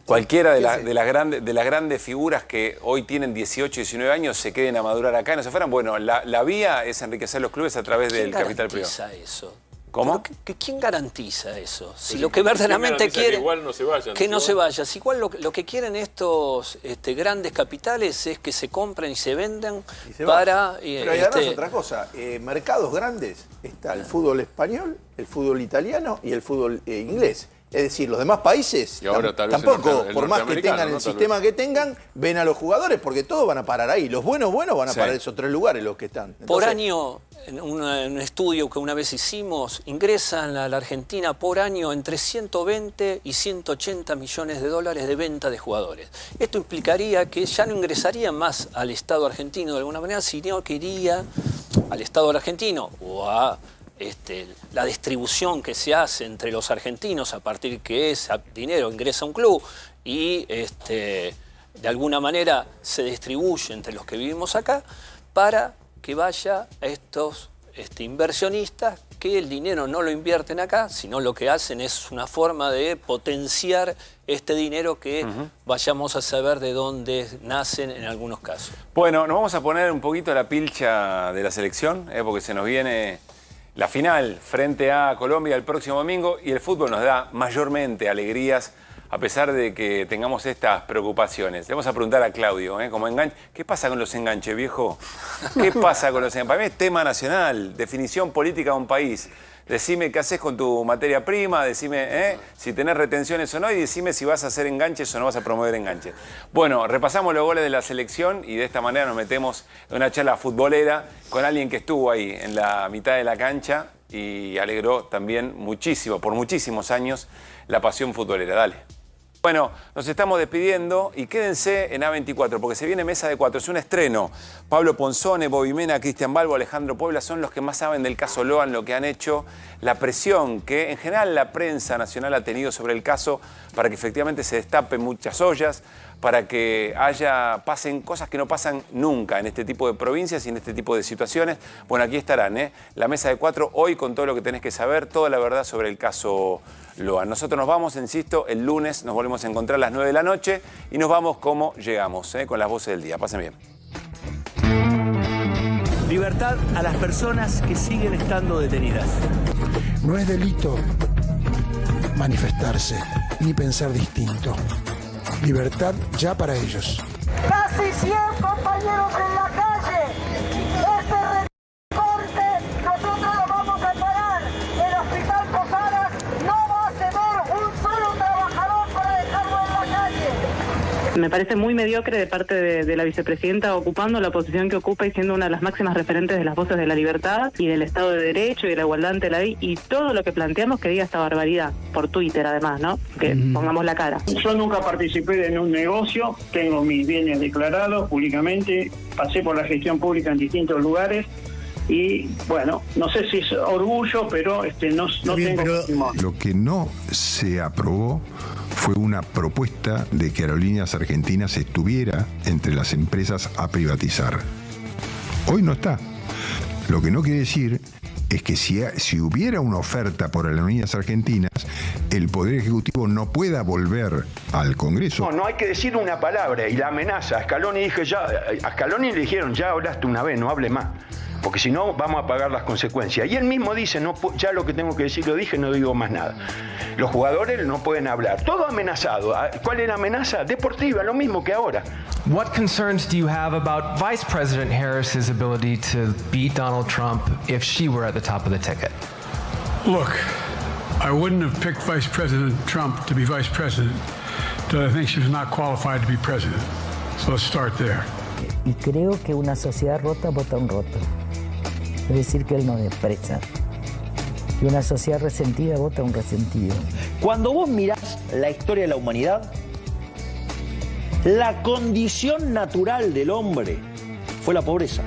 cualquiera de las grandes figuras que hoy tienen 18, 19 años se queden a madurar acá y no se fueran. Bueno, la vía es enriquecer los clubes a través del capital privado. ¿Quién garantiza eso? ¿Cómo? ¿Quién garantiza eso? Si lo que verdaderamente quieren... Que igual no se vayan. Que no se vayan. Si igual lo que quieren estos grandes capitales es que se compren y se vendan para... Pero hay además otra cosa. Mercados grandes está el fútbol español, el fútbol italiano y el fútbol inglés. Es decir, los demás países tampoco, por más que tengan el sistema que tengan, ven a los jugadores porque todos van a parar ahí. Los buenos van a parar esos 3 lugares los que están. Entonces, por año, en un estudio que una vez hicimos, ingresan a la Argentina por año entre 120 y 180 millones de dólares de venta de jugadores. Esto implicaría que ya no ingresaría más al Estado argentino de alguna manera, sino que iría al Estado argentino o a... la distribución que se hace entre los argentinos a partir que ese dinero ingresa a un club y de alguna manera se distribuye entre los que vivimos acá para que vaya a estos inversionistas que el dinero no lo invierten acá, sino lo que hacen es una forma de potenciar este dinero que vayamos a saber de dónde nacen en algunos casos. Bueno, nos vamos a poner un poquito la pilcha de la selección, porque se nos viene... la final frente a Colombia el próximo domingo y el fútbol nos da mayormente alegrías a pesar de que tengamos estas preocupaciones. Le vamos a preguntar a Claudio, como enganche. ¿Qué pasa con los enganches, viejo? ¿Qué pasa con los enganches? Para mí es tema nacional, definición política de un país. Decime qué haces con tu materia prima, decime si tenés retenciones o no y decime si vas a hacer enganches o no vas a promover enganches. Bueno, repasamos los goles de la selección y de esta manera nos metemos en una charla futbolera con alguien que estuvo ahí en la mitad de la cancha y alegró también muchísimo, por muchísimos años, la pasión futbolera. Dale. Bueno, nos estamos despidiendo y quédense en A24 porque se viene Mesa de 4, es un estreno. Pablo Ponzone, Bobby Mena, Cristian Balbo, Alejandro Puebla son los que más saben del caso Loan, lo que han hecho, la presión que en general la prensa nacional ha tenido sobre el caso para que efectivamente se destapen muchas ollas, para que pasen cosas que no pasan nunca en este tipo de provincias y en este tipo de situaciones. Bueno, aquí estarán, la Mesa de 4 hoy con todo lo que tenés que saber, toda la verdad sobre el caso Loan. Nosotros nos vamos, insisto, el lunes nos volvemos a encontrar a las 9 de la noche y nos vamos como llegamos, con las voces del día. Pasen bien. Libertad a las personas que siguen estando detenidas. No es delito manifestarse ni pensar distinto. Libertad ya para ellos. Casi 100 compañeros en la calle. Este recorte nosotros lo vamos a parar. El Hospital Posadas no va a ceder un solo trabajador para dejarlo en la calle. Me parece muy mediocre de parte de la vicepresidenta ocupando la posición que ocupa y siendo una de las máximas referentes de las voces de la libertad y del Estado de Derecho y de la igualdad ante la ley y todo lo que planteamos que diga esta barbaridad, por Twitter además, ¿no? Que pongamos la cara. Yo nunca participé en un negocio, tengo mis bienes declarados públicamente, pasé por la gestión pública en distintos lugares y bueno, no sé si es orgullo, pero no bien, tengo pero lo que no se aprobó fue una propuesta de que Aerolíneas Argentinas estuviera entre las empresas a privatizar. Hoy no está. Lo que no quiere decir es que si hubiera una oferta por Aerolíneas Argentinas, el Poder Ejecutivo no pueda volver al Congreso. No hay que decir una palabra y la amenaza. A Scaloni le dijeron, ya hablaste una vez, no hable más. Porque si no, vamos a pagar las consecuencias. Y él mismo dice, no, ya lo que tengo que decir lo dije, no digo más nada. Los jugadores no pueden hablar. Todo amenazado. ¿Cuál es la amenaza? Deportiva, lo mismo que ahora. What concerns do you have about Vice President Harris's ability to beat Donald Trump if she were at the top of the ticket? Look, I wouldn't have picked Vice President Trump to be Vice President, but I think she was not qualified to be President. So let's start there. Y creo que una sociedad rota vota un roto. Es decir, que él no despreza. Y una sociedad resentida vota un resentido. Cuando vos mirás la historia de la humanidad, la condición natural del hombre fue la pobreza.